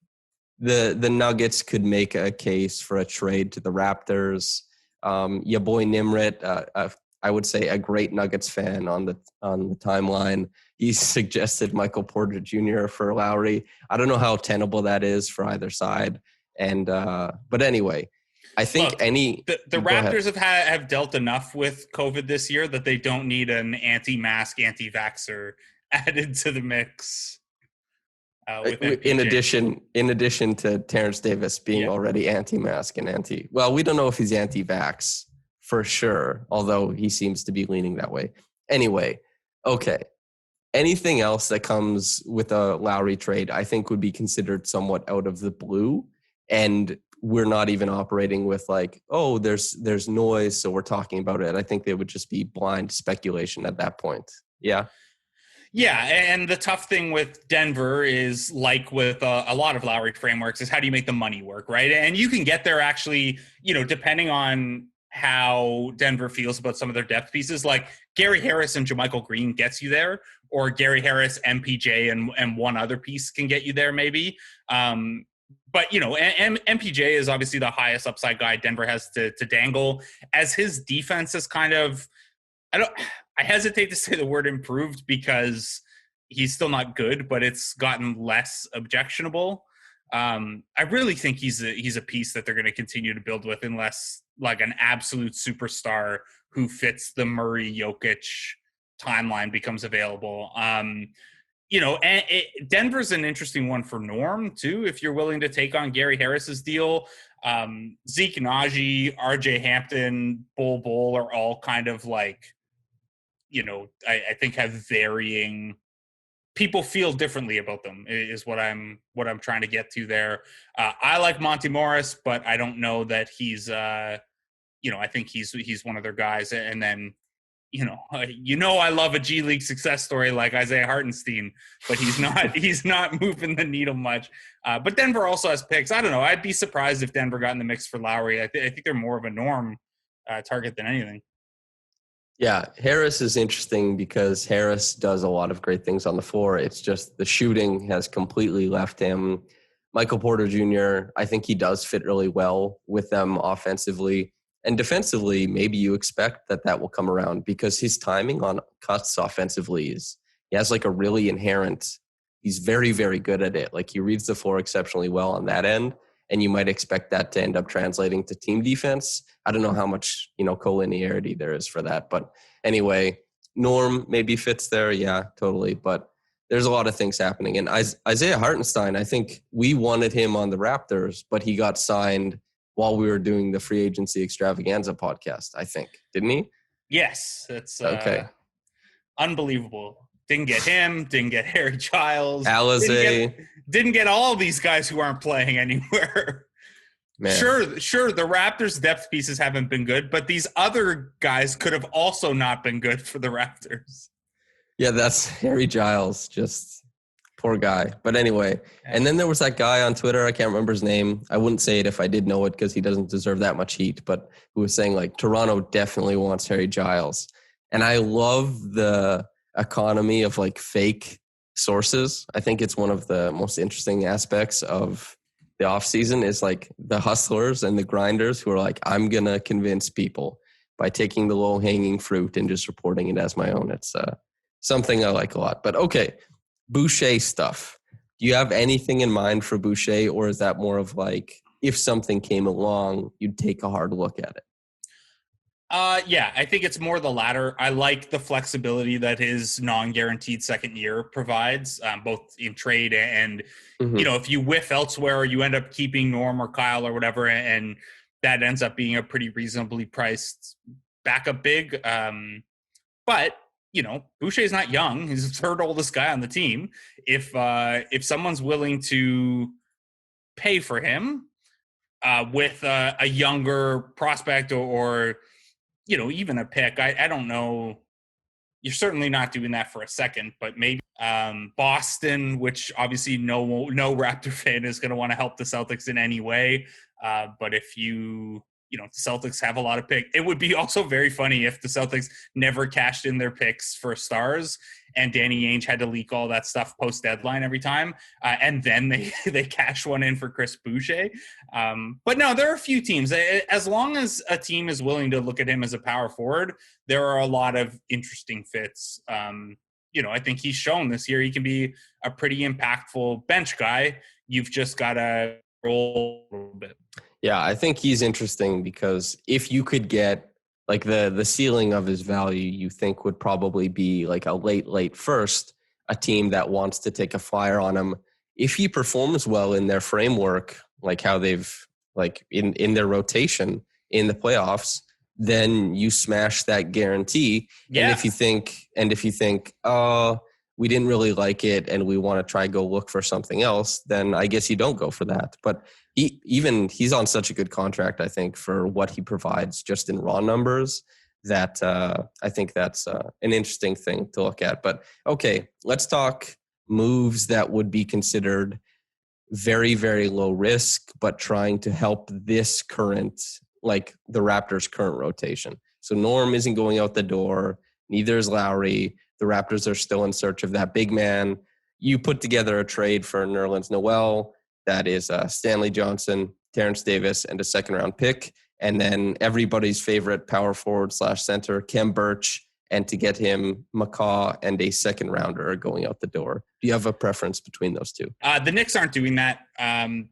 the Nuggets could make a case for a trade to the Raptors. Your boy Nimrit, I would say a great Nuggets fan on the timeline. He suggested Michael Porter Jr. for Lowry. I don't know how tenable that is for either side. And but anyway, I think the Raptors have dealt enough with COVID this year that they don't need an anti-mask, anti-vaxxer added to the mix. In addition to Terrence Davis being already anti-mask and well, we don't know if he's anti-vax for sure, although he seems to be leaning that way. Anyway, okay. Anything else that comes with a Lowry trade, I think would be considered somewhat out of the blue. And we're not even operating with like, oh, there's noise, so we're talking about it. I think they would just be blind speculation at that point. Yeah. Yeah, and the tough thing with Denver is, like with a lot of Lowry frameworks, is how do you make the money work, right? And you can get there actually, depending on how Denver feels about some of their depth pieces. Like Gary Harris and JaMychal Green gets you there, or Gary Harris, MPJ, and one other piece can get you there maybe. But, MPJ is obviously the highest upside guy Denver has to dangle. As his defense is kind of, I hesitate to say the word improved because he's still not good, but it's gotten less objectionable. I really think he's a piece that they're going to continue to build with, unless like an absolute superstar who fits the Murray Jokic timeline becomes available. Denver's an interesting one for Norm too, if you're willing to take on Gary Harris's deal. Zeke Naji, RJ Hampton, Bol are all kind of like, I think have varying, people feel differently about them is what I'm trying to get to there. I like Monty Morris, but I don't know that he's I think he's one of their guys. And then I love a G League success story like Isaiah Hartenstein, but he's not moving the needle much. But Denver also has picks. I don't know. I'd be surprised if Denver got in the mix for Lowry. I think they're more of a Norm target than anything. Yeah, Harris is interesting because Harris does a lot of great things on the floor. It's just the shooting has completely left him. Michael Porter Jr., I think he does fit really well with them offensively. And defensively, maybe you expect that will come around because his timing on cuts offensively he has like a really inherent, he's very, very good at it. Like he reads the floor exceptionally well on that end. And you might expect that to end up translating to team defense. I don't know how much, collinearity there is for that. But anyway, Norm maybe fits there. Yeah, totally. But there's a lot of things happening. And Isaiah Hartenstein, I think we wanted him on the Raptors, but he got signed while we were doing the free agency extravaganza podcast, I think. Didn't he? Yes. It's okay. Unbelievable. Didn't get him. Didn't get Harry Giles. Alizé. Didn't get all these guys who aren't playing anywhere. Man. Sure. The Raptors' depth pieces haven't been good, but these other guys could have also not been good for the Raptors. Yeah, that's Harry Giles. Just poor guy. But anyway, and then there was that guy on Twitter. I can't remember his name. I wouldn't say it if I did know it because he doesn't deserve that much heat, but who was saying like Toronto definitely wants Harry Giles. And I love the economy of like fake sources. I think it's one of the most interesting aspects of the offseason is like the hustlers and the grinders who are like, I'm going to convince people by taking the low hanging fruit and just reporting it as my own. It's something I like a lot. But okay, Boucher stuff. Do you have anything in mind for Boucher, or is that more of like if something came along, you'd take a hard look at it? Yeah, I think it's more the latter. I like the flexibility that his non-guaranteed second year provides, both in trade and, if you whiff elsewhere, you end up keeping Norm or Kyle or whatever, and that ends up being a pretty reasonably priced backup big. But, Boucher's not young. He's the third oldest guy on the team. If someone's willing to pay for him with a younger prospect or even a pick. I don't know. You're certainly not doing that for a second, but maybe Boston, which obviously no Raptor fan is going to want to help the Celtics in any way. But if the Celtics have a lot of picks, it would be also very funny if the Celtics never cashed in their picks for stars and Danny Ainge had to leak all that stuff post deadline every time. And then they cash one in for Chris Boucher. But no, there are a few teams. As long as a team is willing to look at him as a power forward, there are a lot of interesting fits. I think he's shown this year he can be a pretty impactful bench guy. You've just got to roll a little bit. Yeah, I think he's interesting because if you could get like the ceiling of his value, you think would probably be like a late first, a team that wants to take a flyer on him. If he performs well in their framework, like how they've like in their rotation in the playoffs, then you smash that guarantee. Yeah. And if you think, oh, we didn't really like it and we want to try go look for something else, then I guess you don't go for that. But he's on such a good contract, I think, for what he provides just in raw numbers, that I think that's an interesting thing to look at. But okay, let's talk moves that would be considered very, very low risk, but trying to help this current, like the Raptors' current rotation. So Norm isn't going out the door. Neither is Lowry. The Raptors are still in search of that big man. You put together a trade for Nerlens Noel. That is Stanley Johnson, Terrence Davis, and a second-round pick. And then everybody's favorite power forward / center, Khem Birch, and to get him, McCaw and a second-rounder are going out the door. Do you have a preference between those two? The Knicks aren't doing that.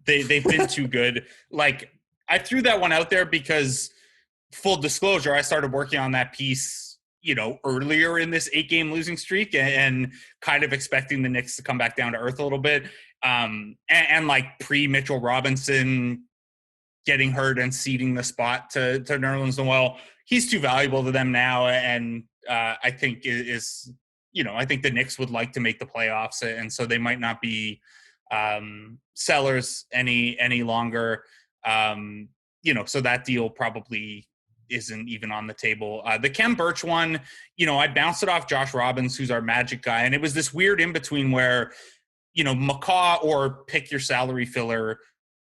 They've been too good. Like, I threw that one out there because, full disclosure, I started working on that piece earlier in this 8-game losing streak and kind of expecting the Knicks to come back down to earth a little bit. And like pre-Mitchell Robinson getting hurt and ceding the spot to Nerlens Noel, he's too valuable to them now. And I think I think the Knicks would like to make the playoffs, and so they might not be sellers any longer. So that deal probably isn't even on the table. The Khem Birch one, I bounced it off Josh Robbins, who's our Magic guy, and it was this weird in between where, McCaw or pick your salary filler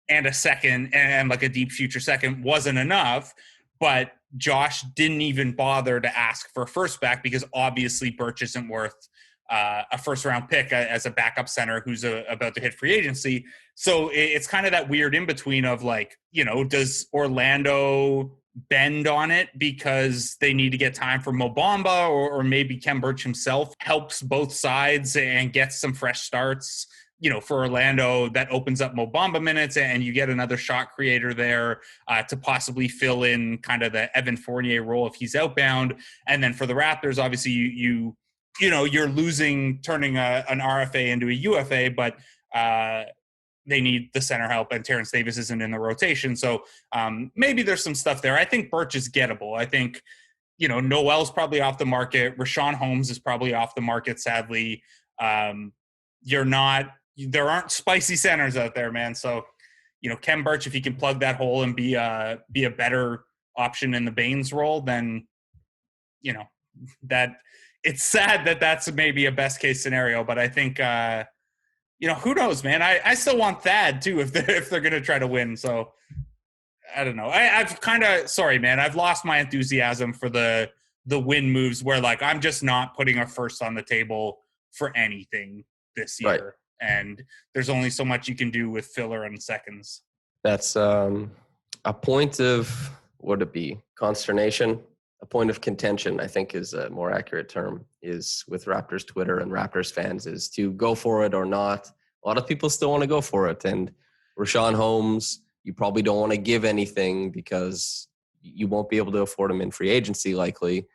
and a second and like a deep future second wasn't enough, but Josh didn't even bother to ask for a first back because obviously Birch isn't worth a first round pick as a backup center who's about to hit free agency. So it's kind of that weird in between of like, does Orlando bend on it because they need to get time for Mo Bamba, or maybe Khem Birch himself helps both sides and gets some fresh starts, for Orlando that opens up Mo Bamba minutes and you get another shot creator there to possibly fill in kind of the Evan Fournier role if he's outbound. And then for the Raptors, obviously you're losing, turning an RFA into a UFA, but they need the center help, and Terrence Davis isn't in the rotation. So maybe there's some stuff there. I think Birch is gettable. I think, Noel's probably off the market. Rashawn Holmes is probably off the market, sadly. There aren't spicy centers out there, man. So, Khem Birch, if he can plug that hole and be a better option in the Baines role, then, that it's sad that that's maybe a best case scenario. But I think, who knows, man? I still want Thad too if they're going to try to win. So I don't know. I've lost my enthusiasm for the win moves where like I'm just not putting a first on the table for anything this year. Right. And there's only so much you can do with filler and seconds. That's a point of, what would it be? Consternation. A point of contention, I think is a more accurate term, is with Raptors Twitter and Raptors fans, is to go for it or not. A lot of people still want to go for it. And Rashawn Holmes, you probably don't want to give anything because you won't be able to afford him in free agency likely.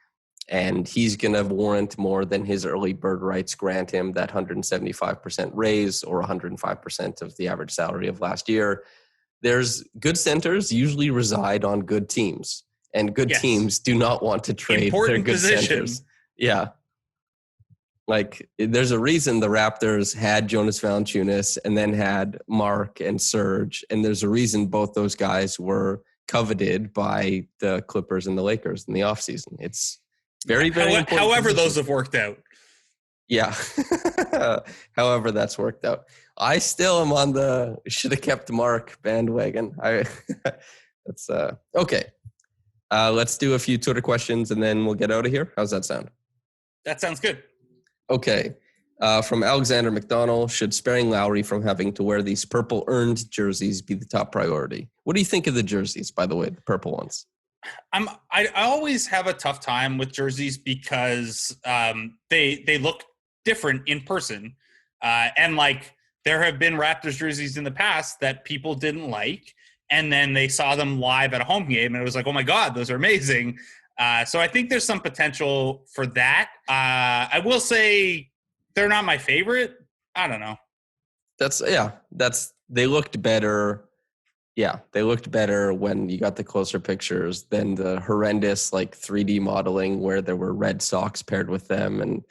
And he's going to warrant more than his early bird rights grant him, that 175% raise or 105% of the average salary of last year. There's good centers usually reside on good teams. And good teams do not want to trade their good centers. Yeah. Like, there's a reason the Raptors had Jonas Valanciunas and then had Mark and Serge, and there's a reason both those guys were coveted by the Clippers and the Lakers in the offseason. It's very, very important. However, position. those have worked out. Yeah. However, that's worked out. I still am on the should have kept Mark bandwagon. That's okay. Let's do a few Twitter questions and then we'll get out of here. How's that sound? That sounds good. Okay. From Alexander McDonald, should sparing Lowry from having to wear these purple earned jerseys be the top priority? What do you think of the jerseys, by the way, the purple ones? I always have a tough time with jerseys because they look different in person. And like there have been Raptors jerseys in the past that people didn't like. And then they saw them live at a home game and it was like, oh my God, those are amazing. So I think there's some potential for that. I will say they're not my favorite. I don't know. They looked better. Yeah, they looked better when you got the closer pictures than the horrendous like 3D modeling where there were red socks paired with them and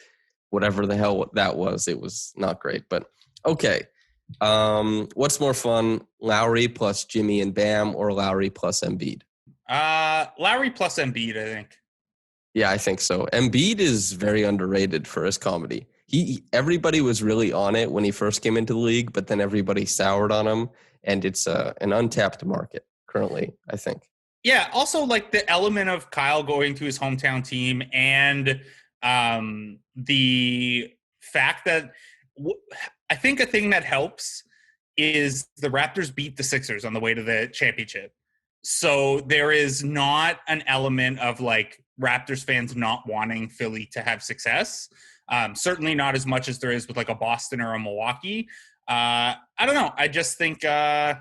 whatever the hell that was. It was not great, but okay. What's more fun, Lowry plus Jimmy and Bam or Lowry plus Embiid? Lowry plus Embiid, I think. Yeah, I think so. Embiid is very underrated for his comedy. Everybody was really on it when he first came into the league, but then everybody soured on him, and it's an untapped market currently, I think. Yeah, also like the element of Kyle going to his hometown team and the fact that I think a thing that helps is the Raptors beat the Sixers on the way to the championship. So there is not an element of like Raptors fans not wanting Philly to have success. Certainly not as much as there is with like a Boston or a Milwaukee. I don't know. I just think, I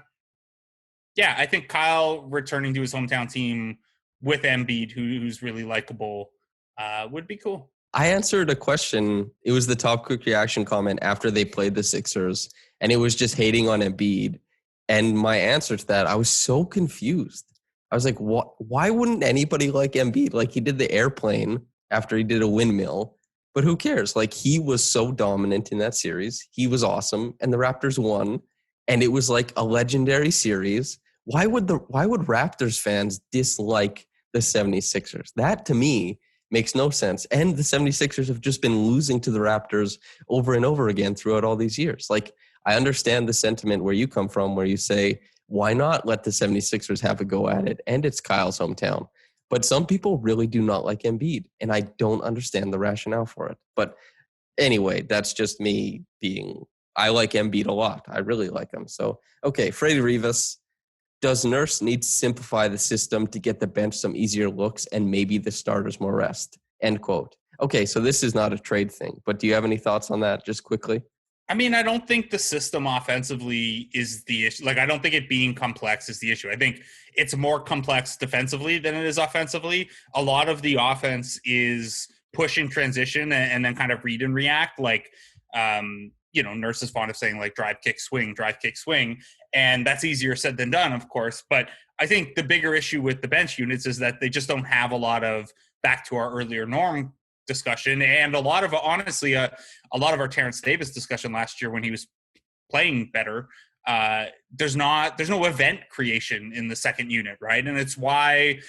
think Kyle returning to his hometown team with Embiid, who's really likable, would be cool. I answered a question. It was the top quick reaction comment after they played the Sixers, and it was just hating on Embiid. And my answer to that, I was so confused. I was like, why wouldn't anybody like Embiid? Like, he did the airplane after he did a windmill, but who cares? Like, he was so dominant in that series. He was awesome, and the Raptors won, and it was like a legendary series. Why would Raptors fans dislike the 76ers? That, to me, makes no sense. And the 76ers have just been losing to the Raptors over and over again throughout all these years. Like, I understand the sentiment where you come from, where you say, why not let the 76ers have a go at it? And it's Kyle's hometown. But some people really do not like Embiid, and I don't understand the rationale for it. But anyway, that's just me I like Embiid a lot. I really like him. So, okay, Freddie Rivas, does Nurse need to simplify the system to get the bench some easier looks and maybe the starters more rest? End quote. Okay, so this is not a trade thing, but do you have any thoughts on that just quickly? I mean, I don't think the system offensively is the issue. Like, I don't think it being complex is the issue. I think it's more complex defensively than it is offensively. A lot of the offense is push in transition and then kind of read and react. Like, Nurse is fond of saying like drive, kick, swing. And that's easier said than done, of course. But I think the bigger issue with the bench units is that they just don't have a lot of back to our earlier norm discussion, and a lot of our Terrence Davis discussion last year when he was playing better. There's no event creation in the second unit, right? And it's why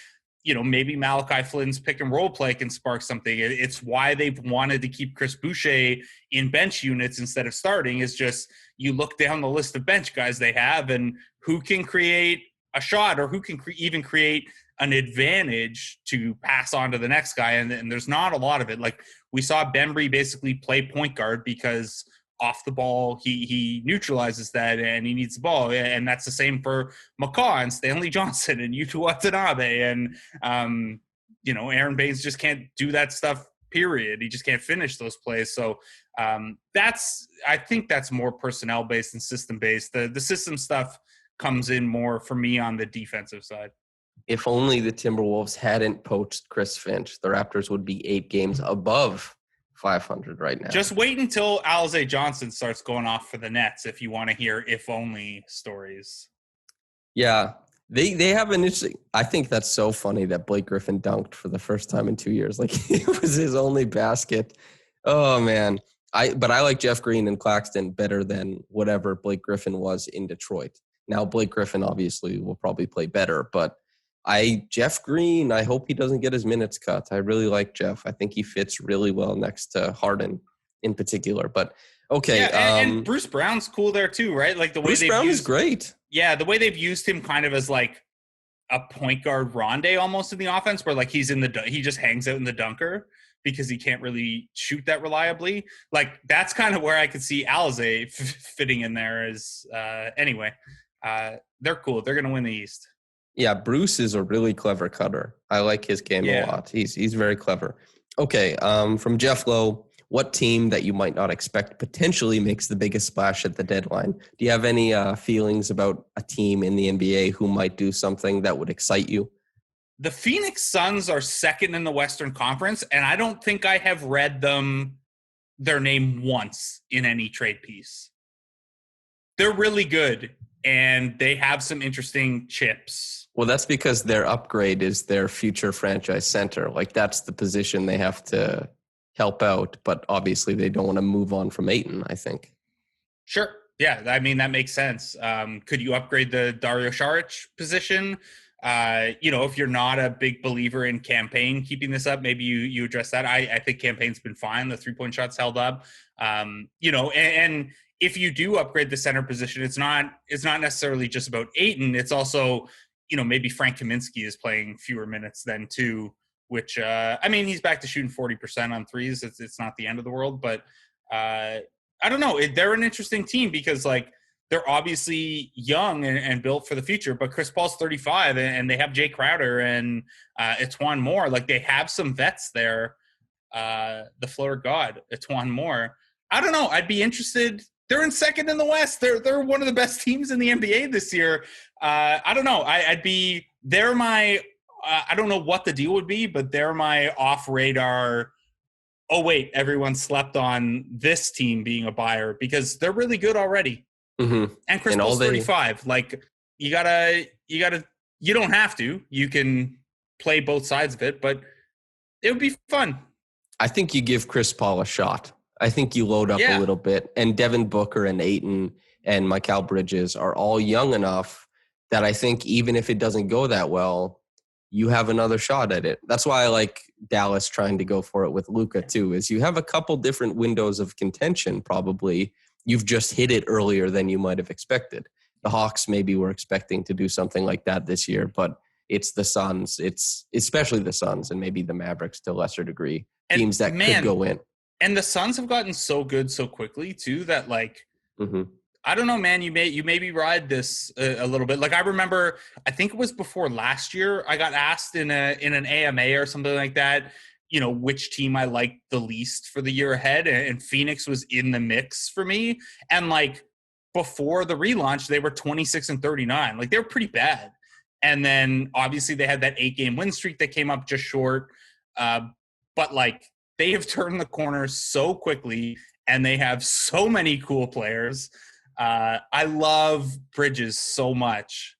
maybe Malachi Flynn's pick and roll play can spark something. It's why they've wanted to keep Chris Boucher in bench units instead of starting. Is just you look down the list of bench guys they have and who can create a shot or who can even create an advantage to pass on to the next guy. And there's not a lot of it. Like, we saw Bembry basically play point guard because off the ball, he neutralizes that and he needs the ball. And that's the same for McCaw and Stanley Johnson and Yuta Watanabe. And, Aaron Baines just can't do that stuff, period. He just can't finish those plays. So I think that's more personnel based and system based. The system stuff comes in more for me on the defensive side. If only the Timberwolves hadn't poached Chris Finch, the Raptors would be 8 games above 500 right now. Just wait until Alize Johnson starts going off for the Nets if you want to hear if only stories. Yeah, they have an interesting – I think that's so funny that Blake Griffin dunked for the first time in 2 years. Like, it was his only basket. Oh man. But I like Jeff Green and Claxton better than whatever Blake Griffin was in Detroit. Now Blake Griffin obviously will probably play better, but Jeff Green, I hope he doesn't get his minutes cut. I really like Jeff. I think he fits really well next to Harden in particular. But okay, Yeah, and Bruce Brown's cool there too, right? Like the way Bruce Brown is great. Yeah, the way they've used him kind of as like a point guard Rondé almost in the offense, where like he just hangs out in the dunker because he can't really shoot that reliably. Like that's kind of where I could see Alizé fitting in there. Anyway, they're cool. They're going to win the East. Yeah, Bruce is a really clever cutter. I like his game a lot. He's very clever. Okay, from Jeff Lowe, what team that you might not expect potentially makes the biggest splash at the deadline? Do you have any feelings about a team in the NBA who might do something that would excite you? The Phoenix Suns are second in the Western Conference, and I don't think I have read their name once in any trade piece. They're really good, and they have some interesting chips. Well, that's because their upgrade is their future franchise center. Like, that's the position they have to help out, but obviously they don't want to move on from Ayton, I think. Sure. Yeah, I mean, that makes sense. Could you upgrade the Dario Saric position? If you're not a big believer in Campaign keeping this up, maybe you address that. I think Campaign's been fine. The 3-point shots held up. And if you do upgrade the center position, it's not necessarily just about Ayton. It's also, maybe Frank Kaminsky is playing fewer minutes then too, which, he's back to shooting 40% on threes. It's not the end of the world, but I don't know. They're an interesting team because, like, they're obviously young and built for the future, but Chris Paul's 35 and they have Jay Crowder and Etuan Moore. Like, they have some vets there. The floater god, Etuan Moore. I don't know. I'd be interested. They're in second in the West. They're one of the best teams in the NBA this year. I don't know. They're my, I don't know what the deal would be, but they're my off radar. Oh wait, everyone slept on this team being a buyer because they're really good already. Mm-hmm. And Chris Paul's 35. Like, you don't have to. You can play both sides of it, but it would be fun. I think you give Chris Paul a shot. I think you load up a little bit. And Devin Booker and Ayton and Mikal Bridges are all young enough that I think even if it doesn't go that well, you have another shot at it. That's why I like Dallas trying to go for it with Luka too, is you have a couple different windows of contention probably. You've just hit it earlier than you might have expected. The Hawks maybe were expecting to do something like that this year, but it's the Suns. It's especially the Suns and maybe the Mavericks to a lesser degree, teams that could go in. And the Suns have gotten so good so quickly too that, like, I don't know, man. You maybe ride this a little bit. Like, I remember, I think it was before last year, I got asked in an AMA or something like that, which team I liked the least for the year ahead. And Phoenix was in the mix for me. And, like, before the relaunch, they were 26-39. Like, they were pretty bad. And then obviously they had that 8-game win streak that came up just short. But, like, they have turned the corner so quickly and they have so many cool players. I love Bridges so much.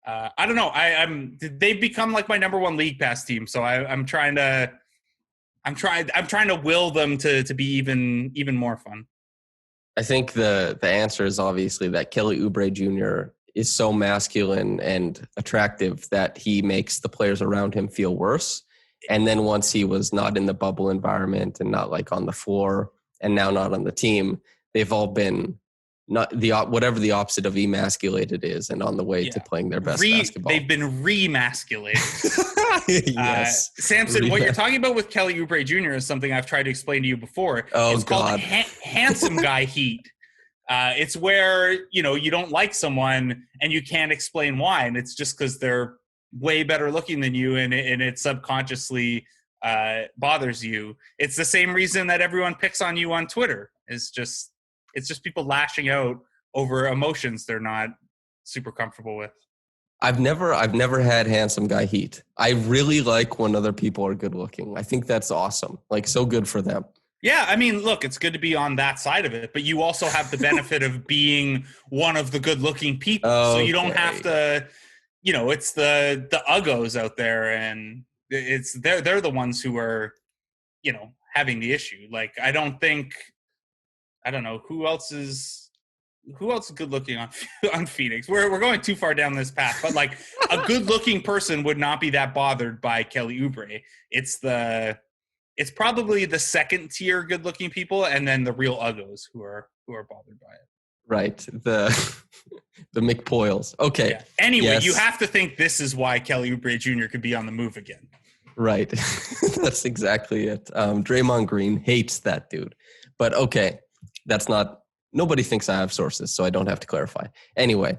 I don't know. They've become like my number one league pass team. So I'm trying to will them to be even more fun. I think the answer is obviously that Kelly Oubre Jr. is so masculine and attractive that he makes the players around him feel worse. And then once he was not in the bubble environment and not like on the floor and now not on the team, they've all been not whatever the opposite of emasculated is and on the way to playing their best basketball. They've been remasculated. Yes. Samson, what you're talking about with Kelly Oubre Jr. is something I've tried to explain to you before. Oh, it's called handsome guy heat. It's where, you don't like someone and you can't explain why. And it's just because they're way better looking than you and it subconsciously bothers you. It's the same reason that everyone picks on you on Twitter. It's just people lashing out over emotions they're not super comfortable with. I've never had handsome guy heat. I really like when other people are good looking. I think that's awesome. Like, so good for them. Yeah, I mean, look, it's good to be on that side of it, but you also have the benefit of being one of the good looking people. Okay. So you don't have to, it's the uggos out there and they're the ones who are, having the issue. Like, I don't know who else is good looking on Phoenix. We're going too far down this path, but like a good looking person would not be that bothered by Kelly Oubre. It's probably the second tier good looking people, and then the real uggos who are bothered by it. Right. The McPoyles. Okay. Yeah. Anyway, yes. You have to think this is why Kelly Oubre Jr. could be on the move again. Right. That's exactly it. Draymond Green hates that dude. But okay, that's not, nobody thinks I have sources, so I don't have to clarify. Anyway,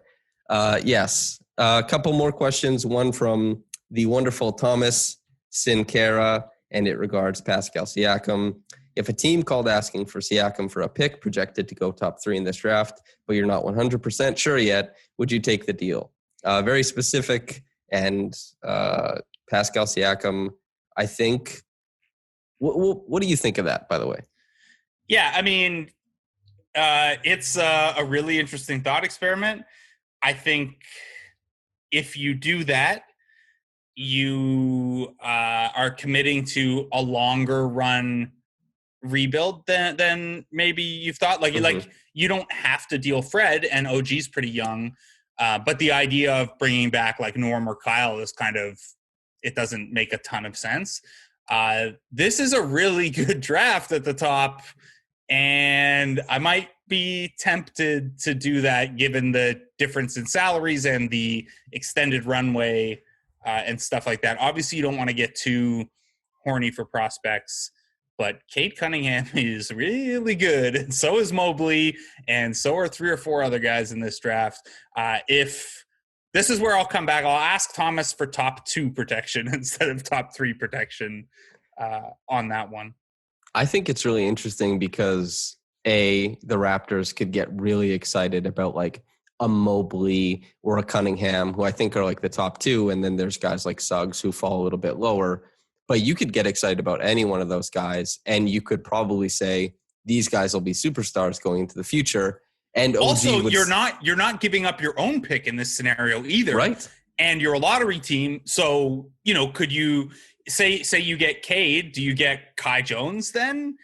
yes. A couple more questions. One from the wonderful Thomas Sincara, and it regards Pascal Siakam. If a team called asking for Siakam for a pick projected to go top 3 in this draft, but you're not 100% sure yet, would you take the deal? Very specific, and Pascal Siakam, I think. What do you think of that, by the way? Yeah, I mean, it's a really interesting thought experiment. I think if you do that, you are committing to a longer run rebuild than maybe you've thought. Like, like you don't have to deal Fred, and OG's pretty young, but the idea of bringing back like Norm or Kyle is kind of, it doesn't make a ton of sense. This is a really good draft at the top, and I might be tempted to do that given the difference in salaries and the extended runway and stuff like that. Obviously, you don't want to get too horny for prospects, but Cade Cunningham is really good, and so is Mobley, and so are 3 or 4 other guys in this draft. If this is where I'll come back, I'll ask Thomas for top 2 protection instead of top 3 protection on that one. I think it's really interesting because the Raptors could get really excited about like a Mobley or a Cunningham, who I think are like the top 2, and then there's guys like Suggs who fall a little bit lower. But you could get excited about any one of those guys, and you could probably say these guys will be superstars going into the future. And OG also, you're not giving up your own pick in this scenario either, right? And you're a lottery team, so could you say you get Cade? Do you get Kai Jones then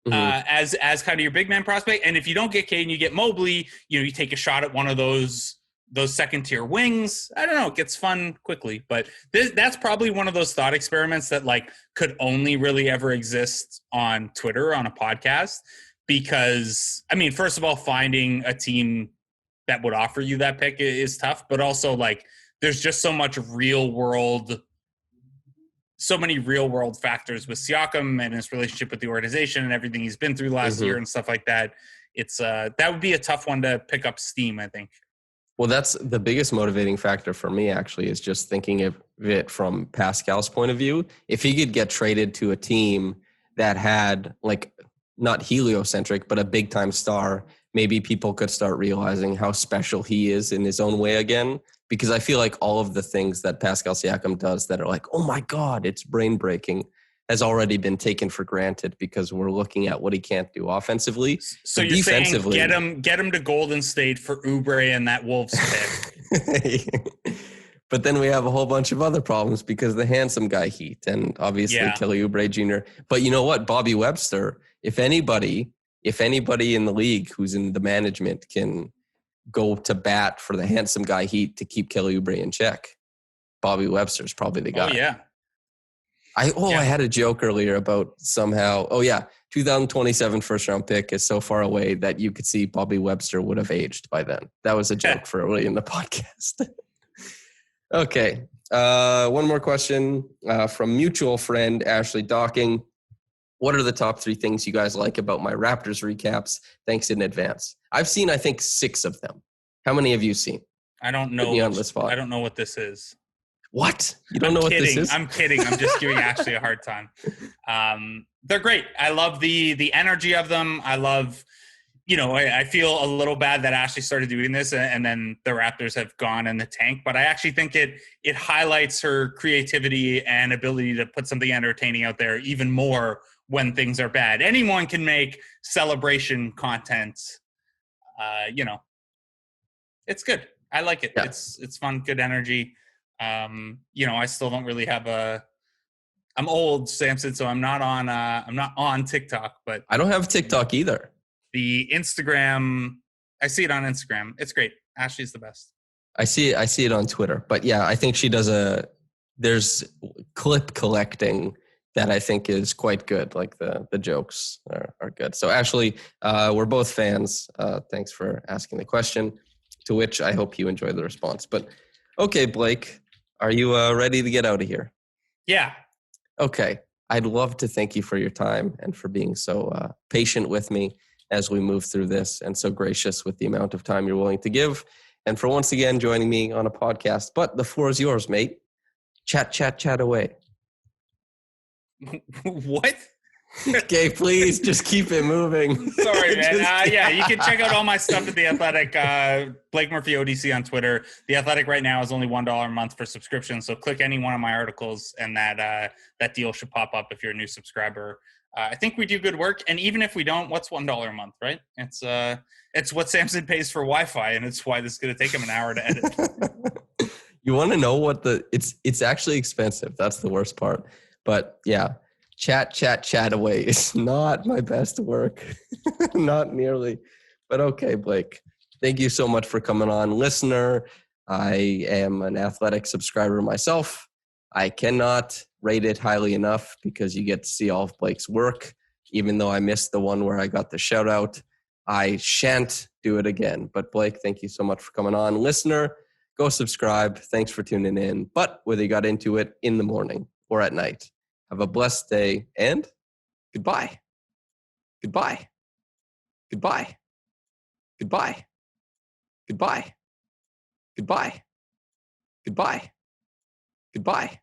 as kind of your big man prospect? And if you don't get Cade and you get Mobley, you take a shot at one of those second tier wings. I don't know. It gets fun quickly, but that's probably one of those thought experiments that like could only really ever exist on Twitter, on a podcast, because I mean, first of all, finding a team that would offer you that pick is tough, but also like there's just so many real world factors with Siakam and his relationship with the organization and everything he's been through last year and stuff like that. It's that would be a tough one to pick up steam, I think. Well, that's the biggest motivating factor for me, actually, is just thinking of it from Pascal's point of view. If he could get traded to a team that had, like, not heliocentric, but a big-time star, maybe people could start realizing how special he is in his own way again. Because I feel like all of the things that Pascal Siakam does that are like, oh, my God, it's brain-breaking, has already been taken for granted because we're looking at what he can't do offensively. So you're saying get him to Golden State for Oubre and that Wolves pick. But then we have a whole bunch of other problems because the handsome guy heat and obviously Kelly Oubre Jr. But you know what? Bobby Webster, if anybody in the league who's in the management can go to bat for the handsome guy heat to keep Kelly Oubre in check, Bobby Webster's probably the guy. Oh, yeah. I had a joke earlier about somehow, 2027 first round pick is so far away that you could see Bobby Webster would have aged by then. That was a joke for early in the podcast. Okay. One more question from mutual friend Ashley Docking. What are the top 3 things you guys like about my Raptors recaps? Thanks in advance. I've seen, I think, 6 of them. How many have you seen? I don't know. On the spot. I don't know what this is. What? You don't know what this is? I'm kidding. I'm just giving Ashley a hard time. They're great. I love the energy of them. I love, I feel a little bad that Ashley started doing this and then the Raptors have gone in the tank, but I actually think it highlights her creativity and ability to put something entertaining out there even more when things are bad. Anyone can make celebration content. It's good. I like it. Yeah. It's fun, good energy. I still don't really have a I'm old, Samson, so I'm not on TikTok, but I don't have TikTok either. the Instagram, I see it on Instagram. It's great. Ashley's the best. I see it on Twitter. But yeah, I think she does there's clip collecting that I think is quite good. Like the jokes are good. So Ashley, we're both fans. Thanks for asking the question, to which I hope you enjoy the response. But okay, Blake, are you ready to get out of here? Yeah. Okay. I'd love to thank you for your time and for being so patient with me as we move through this, and so gracious with the amount of time you're willing to give, and for once again joining me on a podcast. But the floor is yours, mate. Chat away. What? Okay, please just keep it moving. Sorry, man. Yeah, you can check out all my stuff at The Athletic. Blake Murphy ODC on Twitter. The Athletic right now is only $1 a month for subscription, so click any one of my articles, and that deal should pop up if you're a new subscriber. I think we do good work, and even if we don't, what's $1 a month, right? It's what Samson pays for Wi-Fi, and it's why this is going to take him an hour to edit. You want to know what it's actually expensive. That's the worst part. But yeah, chat away. It's not my best work. Not nearly. But okay, Blake, thank you so much for coming on. Listener, I am an Athletic subscriber myself. I cannot rate it highly enough because you get to see all of Blake's work. Even though I missed the one where I got the shout out, I shan't do it again. But Blake, thank you so much for coming on. Listener, go subscribe. Thanks for tuning in. But whether you got into it in the morning or at night, have a blessed day and goodbye. Goodbye. Goodbye. Goodbye. Goodbye. Goodbye. Goodbye. Goodbye.